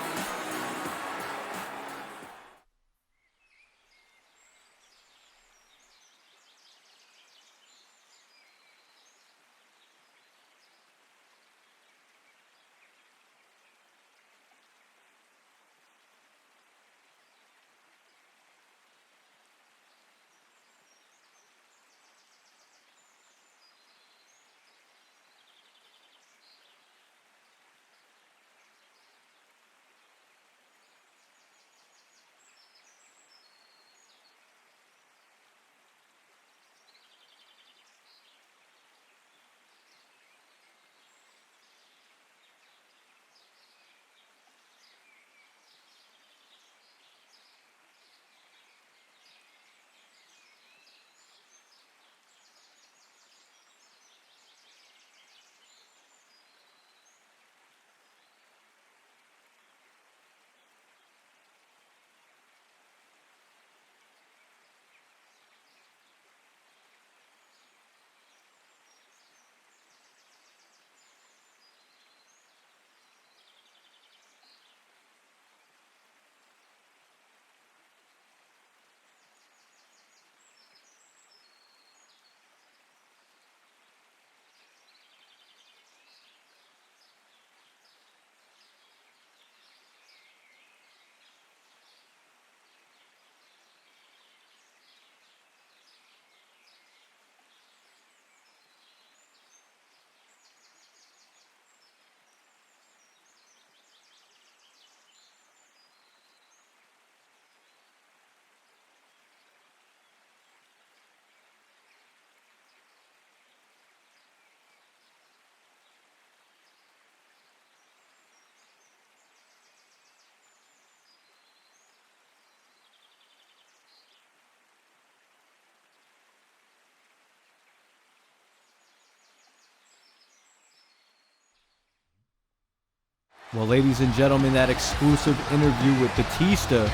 Well, ladies and gentlemen, that exclusive interview with Batista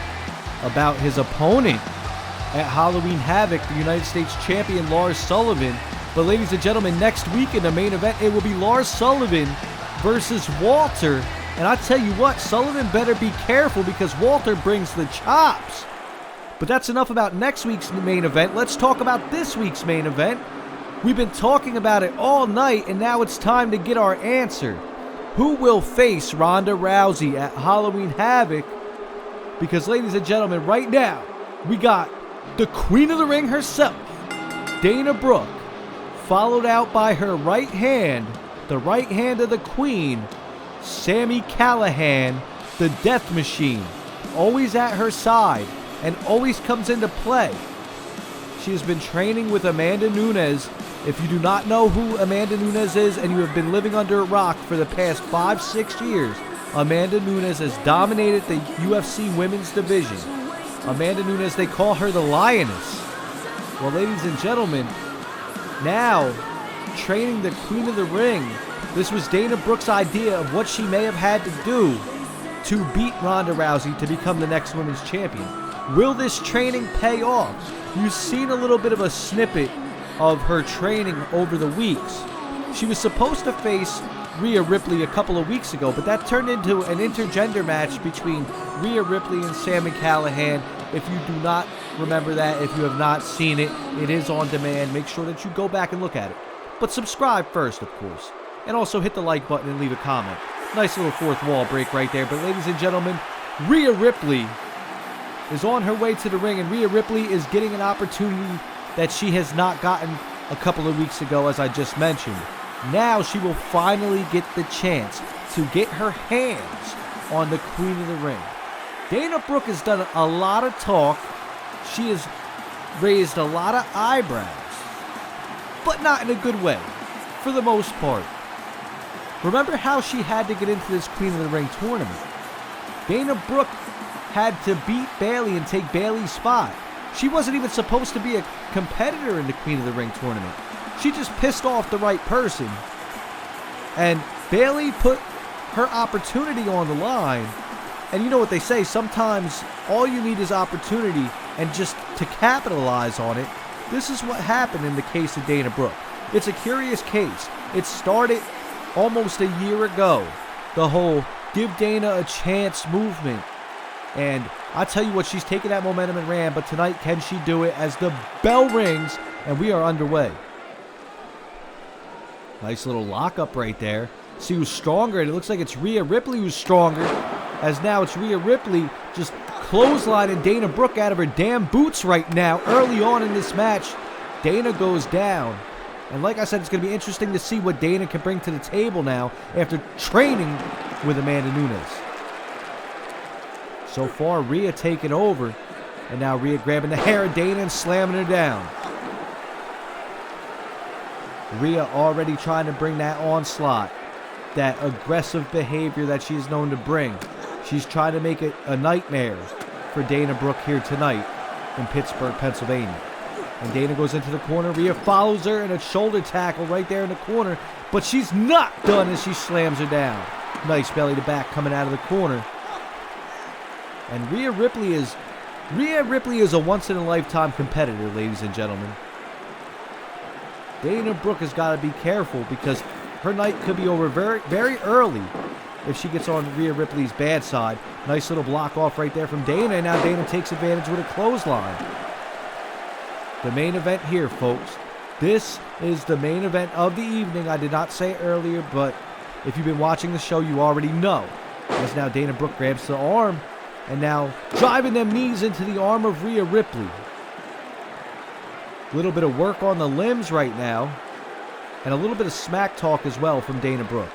about his opponent at Halloween Havoc, the United States champion Lars Sullivan. But ladies and gentlemen, next week in the main event, it will be Lars Sullivan versus Walter. And I tell you what, Sullivan better be careful because Walter brings the chops. But that's enough about next week's main event. Let's talk about this week's main event. We've been talking about it all night, and now it's time to get our answer. Who will face Ronda Rousey at Halloween Havoc? Because, ladies and gentlemen, right now, we got the Queen of the Ring herself, Dana Brooke, followed out by her right hand, the right hand of the Queen, Sami Callihan, the Death Machine, always at her side and always comes into play. She has been training with Amanda Nunes. If you do not know who Amanda Nunes is and you have been living under a rock for the past 5-6 years, Amanda Nunes has dominated the UFC women's division. Amanda Nunes, they call her the Lioness. Well, ladies and gentlemen, now training the Queen of the Ring, this was Dana Brooke's idea of what she may have had to do to beat Ronda Rousey to become the next women's champion. Will this training pay off? You've seen a little bit of a snippet of her training over the weeks. She was supposed to face Rhea Ripley a couple of weeks ago, but that turned into an intergender match between Rhea Ripley and Sami Callihan. If you do not remember that, if you have not seen it, it is on demand. Make sure that you go back and look at it. But subscribe first, of course. And also hit the like button and leave a comment. Nice little fourth wall break right there. But ladies and gentlemen, Rhea Ripley is on her way to the ring, and Rhea Ripley is getting an opportunity that she has not gotten a couple of weeks ago, as I just mentioned. Now she will finally get the chance to get her hands on the Queen of the Ring. Dana Brooke has done a lot of talk. She has raised a lot of eyebrows, but not in a good way, for the most part. Remember how she had to get into this Queen of the Ring tournament? Dana Brooke had to beat Bayley and take Bayley's spot. She wasn't even supposed to be a competitor in the Queen of the Ring tournament. She just pissed off the right person. And Bayley put her opportunity on the line. And you know what they say, sometimes all you need is opportunity and just to capitalize on it. This is what happened in the case of Dana Brooke. It's a curious case. It started almost a year ago. The whole give Dana a chance movement. And I tell you what, she's taken that momentum and ran, but tonight, can she do it as the bell rings and we are underway? Nice little lockup right there. See who's stronger, and it looks like it's Rhea Ripley who's stronger, as now it's Rhea Ripley just clotheslining Dana Brooke out of her damn boots right now. Early on in this match, Dana goes down. And like I said, it's going to be interesting to see what Dana can bring to the table now after training with Amanda Nunes. So far, Rhea taking over. And now Rhea grabbing the hair of Dana and slamming her down. Rhea already trying to bring that onslaught, that aggressive behavior that she's known to bring. She's trying to make it a nightmare for Dana Brooke here tonight in Pittsburgh, Pennsylvania. And Dana goes into the corner. Rhea follows her in a shoulder tackle right there in the corner. But she's not done as she slams her down. Nice belly to back coming out of the corner. And Rhea Ripley is a once-in-a-lifetime competitor, ladies and gentlemen. Dana Brooke has got to be careful because her night could be over very, very early if she gets on Rhea Ripley's bad side. Nice little block off right there from Dana, and now Dana takes advantage with a clothesline. The main event here, folks. This is the main event of the evening. I did not say it earlier, but if you've been watching the show, you already know. As now Dana Brooke grabs the arm, and now driving them knees into the arm of Rhea Ripley. A little bit of work on the limbs right now. And a little bit of smack talk as well from Dana Brooke.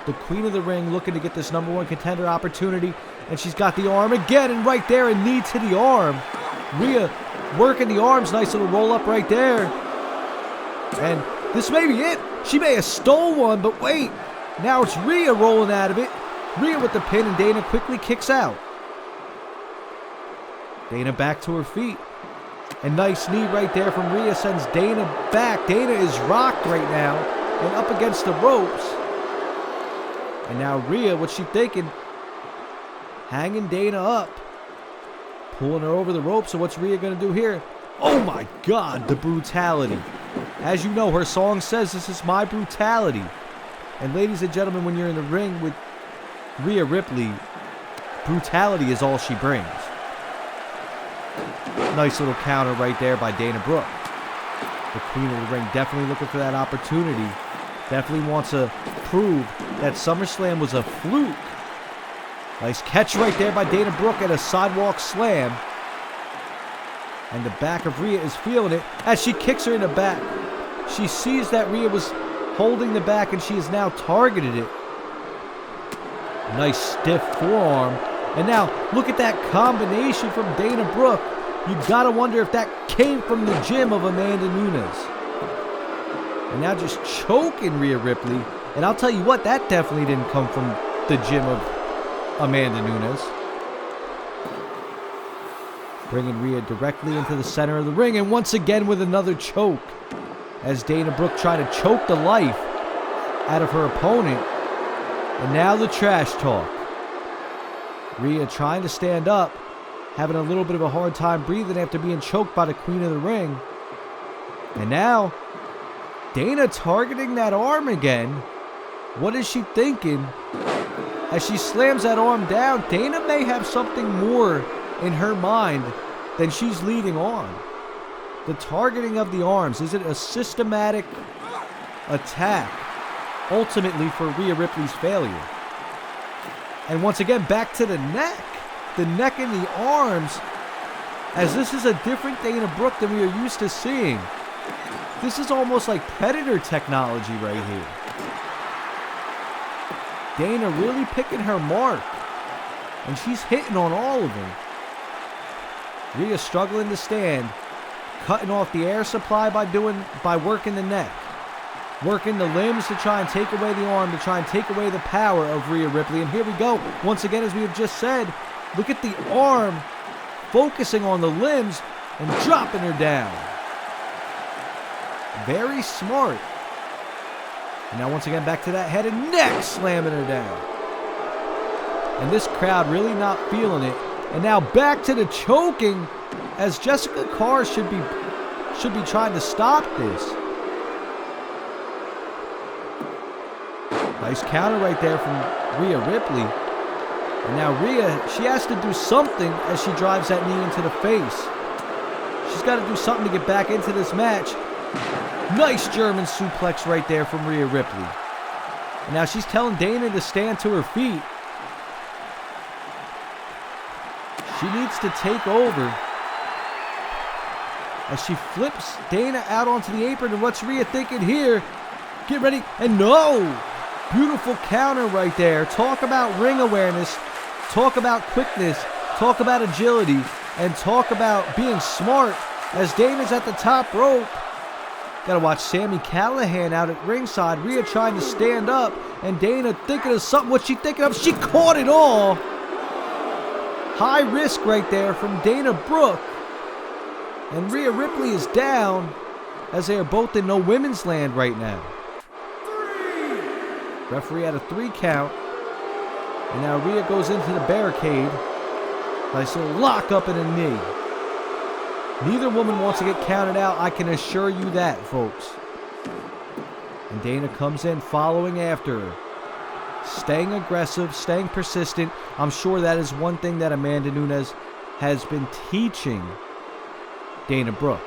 The Queen of the Ring looking to get this #1 contender opportunity. And she's got the arm again. And right there, a knee to the arm. Rhea working the arms. Nice little roll up right there. And this may be it. She may have stole one, but wait. Now it's Rhea rolling out of it. Rhea with the pin, and Dana quickly kicks out. Dana back to her feet. And nice knee right there from Rhea sends Dana back. Dana is rocked right now and up against the ropes. And now Rhea, what's she thinking? Hanging Dana up. Pulling her over the rope. So what's Rhea going to do here? Oh my God, the brutality. As you know, her song says, "This is my brutality." And ladies and gentlemen, when you're in the ring with Rhea Ripley, brutality is all she brings. Nice little counter right there by Dana Brooke. The Queen of the Ring definitely looking for that opportunity. Definitely wants to prove that SummerSlam was a fluke. Nice catch right there by Dana Brooke and a sidewalk slam. And the back of Rhea is feeling it as she kicks her in the back. She sees that Rhea was holding the back and she has now targeted it. Nice stiff forearm. And now look at that combination from Dana Brooke. You gotta wonder if that came from the gym of Amanda Nunes. And now just choking Rhea Ripley. And I'll tell you what, that definitely didn't come from the gym of Amanda Nunes. Bringing Rhea directly into the center of the ring. And once again with another choke. As Dana Brooke tried to choke the life out of her opponent. And now the trash talk. Rhea trying to stand up. Having a little bit of a hard time breathing after being choked by the Queen of the Ring. And now, Dana targeting that arm again. What is she thinking? As she slams that arm down, Dana may have something more in her mind than she's leading on. The targeting of the arms, is it a systematic attack, ultimately for Rhea Ripley's failure? And once again, back to the neck. The neck and the arms, as this is a different Dana Brooke than we are used to seeing. This is almost like Predator technology right here. Dana really picking her mark, and she's hitting on all of them. Rhea struggling to stand, cutting off the air supply by working the neck, working the limbs to try and take away the arm, to try and take away the power of Rhea Ripley. And here we go, once again, as we have just said. Look at the arm focusing on the limbs and dropping her down. Very smart. And now once again back to that head and neck, slamming her down. And this crowd really not feeling it. And now back to the choking as Jessica Carr should be trying to stop this. Nice counter right there from Rhea Ripley. And now Rhea, she has to do something as she drives that knee into the face. She's got to do something to get back into this match. Nice German suplex right there from Rhea Ripley. And now she's telling Dana to stand to her feet. She needs to take over. As she flips Dana out onto the apron. And what's Rhea thinking here? Get ready. And no! Beautiful counter right there. Talk about ring awareness. Talk about quickness. Talk about agility. And talk about being smart. As Dana's at the top rope. Gotta watch Sami Callihan out at ringside. Rhea trying to stand up. And Dana thinking of something. What's she thinking of? She caught it all. High risk right there from Dana Brooke. And Rhea Ripley is down. As they are both in no women's land right now. Referee had a 3 count. And now Rhea goes into the barricade. Nice little lock up and a knee. Neither woman wants to get counted out. I can assure you that, folks. And Dana comes in following after her. Staying aggressive, staying persistent. I'm sure that is one thing that Amanda Nunes has been teaching Dana Brooke.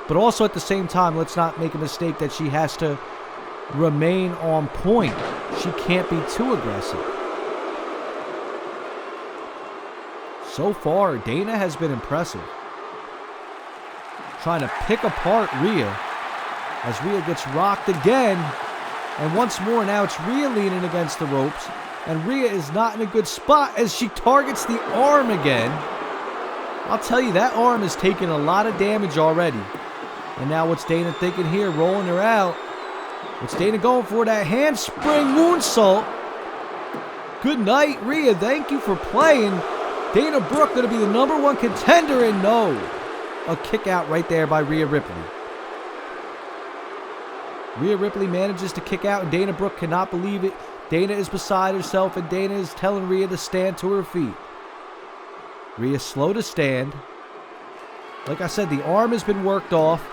But also at the same time, let's not make a mistake that she has to remain on point. She can't be too aggressive. So far, Dana has been impressive. Trying to pick apart Rhea. As Rhea gets rocked again. And once more, now it's Rhea leaning against the ropes. And Rhea is not in a good spot as she targets the arm again. I'll tell you, that arm has taken a lot of damage already. And now what's Dana thinking here? Rolling her out. What's Dana going for? That handspring moonsault. Good night, Rhea. Thank you for playing. Dana Brooke going to be the #1 contender, and no. A kick out right there by Rhea Ripley. Rhea Ripley manages to kick out, and Dana Brooke cannot believe it. Dana is beside herself, and Dana is telling Rhea to stand to her feet. Rhea slow to stand. Like I said, the arm has been worked off.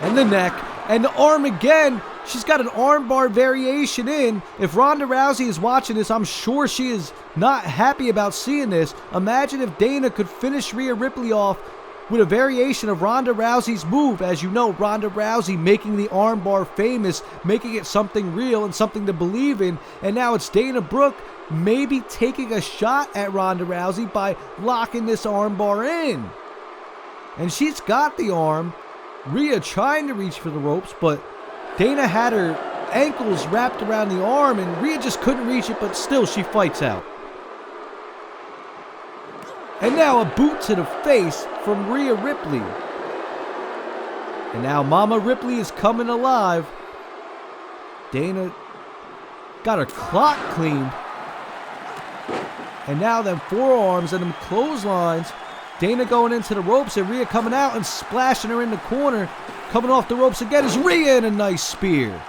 And the neck. And the arm again. She's got an armbar variation in. If Ronda Rousey is watching this, I'm sure she is not happy about seeing this. Imagine if Dana could finish Rhea Ripley off with a variation of Ronda Rousey's move. As you know, Ronda Rousey making the armbar famous, making it something real and something to believe in. And now it's Dana Brooke maybe taking a shot at Ronda Rousey by locking this armbar in. And she's got the arm. Rhea trying to reach for the ropes, but Dana had her ankles wrapped around the arm, and Rhea just couldn't reach it, but still she fights out. And now a boot to the face from Rhea Ripley. And now Mama Ripley is coming alive. Dana got her clock cleaned. And now them forearms and them clotheslines. Dana going into the ropes and Rhea coming out and splashing her in the corner. Coming off the ropes again is Rhea in a nice spear.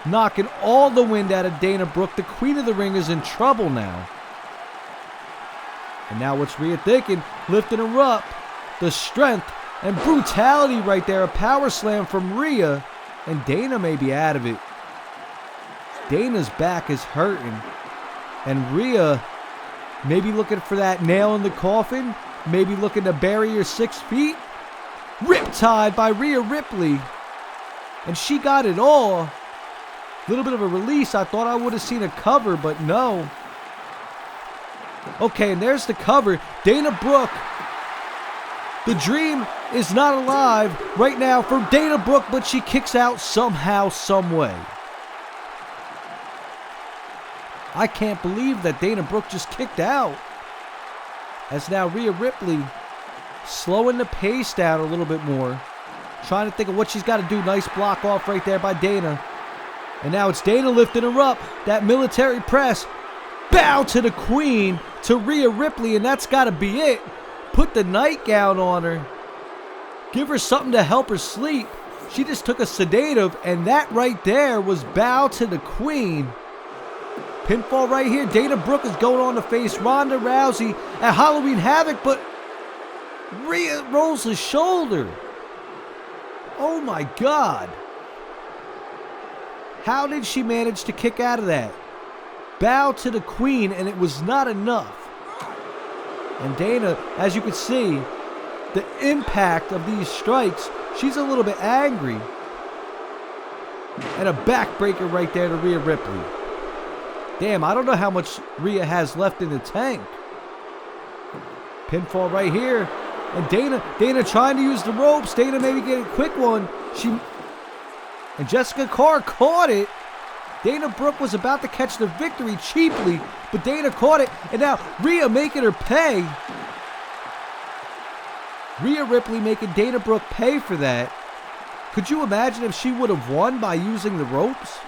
Knocking all the wind out of Dana Brooke. The Queen of the Ring is in trouble now. And now what's Rhea thinking? Lifting her up. The strength and brutality right there. A power slam from Rhea. And Dana may be out of it. Dana's back is hurting. And Rhea maybe looking for that nail in the coffin. Maybe looking to bury her 6 feet. Riptide by Rhea Ripley. And she got it all. A little bit of a release. I thought I would have seen a cover, but no. Okay, and there's the cover. Dana Brooke. The dream is not alive right now for Dana Brooke, but she kicks out somehow, some way. I can't believe that Dana Brooke just kicked out. As now Rhea Ripley slowing the pace down a little bit more. Trying to think of what she's got to do. Nice block off right there by Dana. And now it's Dana lifting her up. That military press. Bow to the Queen, to Rhea Ripley, and that's got to be it. Put the nightgown on her. Give her something to help her sleep. She just took a sedative, and that right there was bow to the Queen. Pinfall right here. Dana Brooke is going on to face Ronda Rousey at Halloween Havoc, but Rhea rolls his shoulder. Oh my God. How did she manage to kick out of that? Bow to the Queen, and it was not enough. And Dana, as you can see, the impact of these strikes, she's a little bit angry. And a backbreaker right there to Rhea Ripley. Damn, I don't know how much Rhea has left in the tank. Pinfall right here. And Dana trying to use the ropes. Dana maybe get a quick one. And Jessica Carr caught it. Dana Brooke was about to catch the victory cheaply, but Dana caught it. And now Rhea making her pay. Rhea Ripley making Dana Brooke pay for that. Could you imagine if she would have won by using the ropes?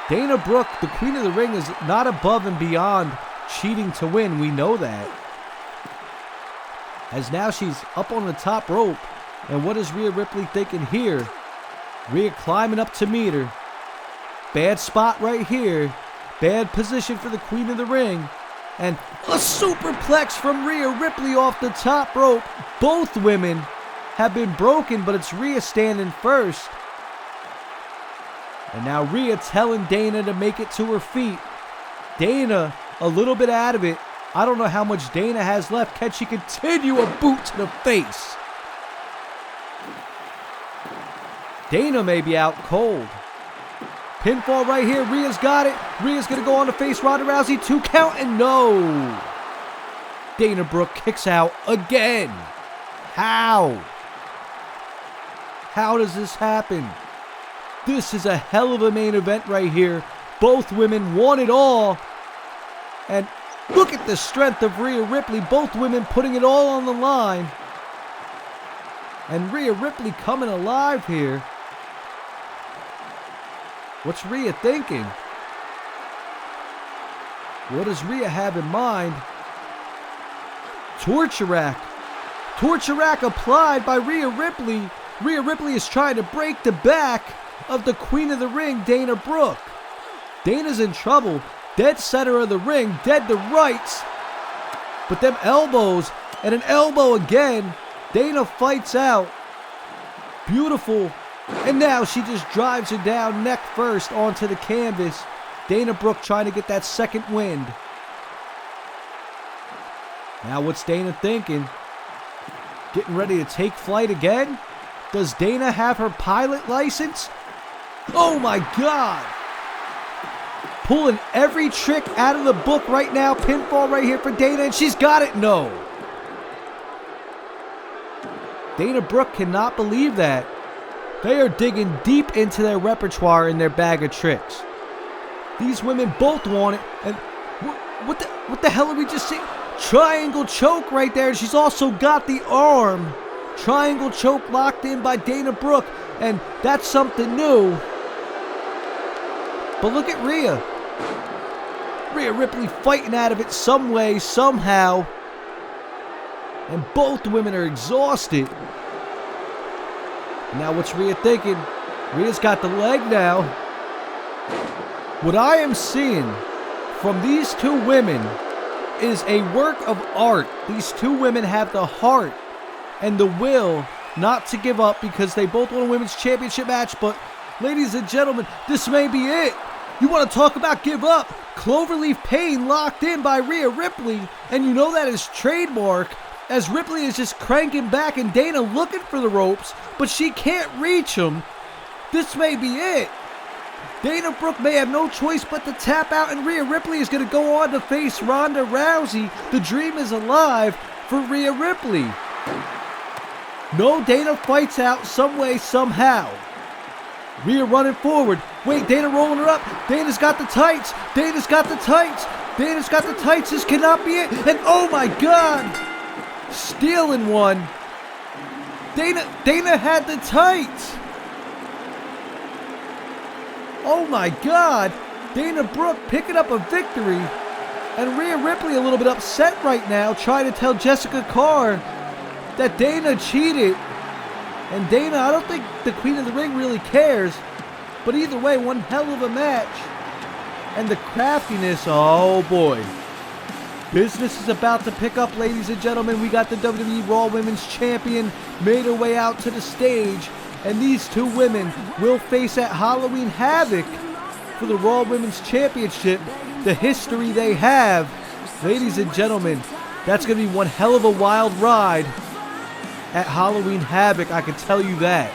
Dana Brooke, the Queen of the Ring, is not above and beyond cheating to win. We know that. As now she's up on the top rope. And what is Rhea Ripley thinking here? Rhea climbing up to meet her. Bad spot right here. Bad position for the Queen of the Ring. And a superplex from Rhea Ripley off the top rope. Both women have been broken, but it's Rhea standing first. And now Rhea telling Dana to make it to her feet. Dana a little bit out of it. I don't know how much Dana has left. Can she continue? A boot to the face. Dana may be out cold. Pinfall right here. Rhea's got it. Rhea's going to go on to face Ronda Rousey. 2 count and no. Dana Brooke kicks out again. How? How does this happen? This is a hell of a main event right here. Both women want it all. And look at the strength of Rhea Ripley. Both women putting it all on the line. And Rhea Ripley coming alive here. What's Rhea thinking? What does Rhea have in mind? Torture rack. Torture rack applied by Rhea Ripley. Rhea Ripley is trying to break the back. of the Queen of the Ring, Dana Brooke. Dana's in trouble. Dead center of the ring, dead to rights. But them elbows, and an elbow again. Dana fights out. Beautiful. And now she just drives her down neck first onto the canvas. Dana Brooke trying to get that second wind. Now what's Dana thinking? Getting ready to take flight again? Does Dana have her pilot license? Oh my God! Pulling every trick out of the book right now. Pinfall right here for Dana, and she's got it. No. Dana Brooke cannot believe that. They are digging deep into their repertoire and their bag of tricks. These women both want it. And what the hell are we just seeing? Triangle choke right there. She's also got the arm. Triangle choke locked in by Dana Brooke. And that's something new. But look at Rhea. Rhea Ripley fighting out of it some way, somehow. And both women are exhausted. Now what's Rhea thinking? Rhea's got the leg now. What I am seeing from these two women is a work of art. These two women have the heart and the will not to give up because they both won a women's championship match. But ladies and gentlemen, this may be it. You want to talk about give up? Cloverleaf Pain locked in by Rhea Ripley, and you know that is trademark, as Ripley is just cranking back and Dana looking for the ropes, but she can't reach them. This may be it. Dana Brooke may have no choice but to tap out, and Rhea Ripley is going to go on to face Ronda Rousey. The dream is alive for Rhea Ripley. No, Dana fights out some way, somehow. Rhea running forward. Wait, Dana rolling her up. Dana's got the tights. Dana's got the tights. Dana's got the tights. This cannot be it. And oh my God. Stealing one. Dana had the tights. Oh my God. Dana Brooke picking up a victory. And Rhea Ripley a little bit upset right now, trying to tell Jessica Carr that Dana cheated. And Dana, I don't think the Queen of the Ring really cares. But either way, one hell of a match. And the craftiness, oh boy. Business is about to pick up, ladies and gentlemen. We got the WWERaw Women's Champion made her way out to the stage. And these two women will face at Halloween Havoc for the Raw Women's Championship. The history they have. Ladies and gentlemen, that's going to be one hell of a wild ride at Halloween Havoc, I can tell you that.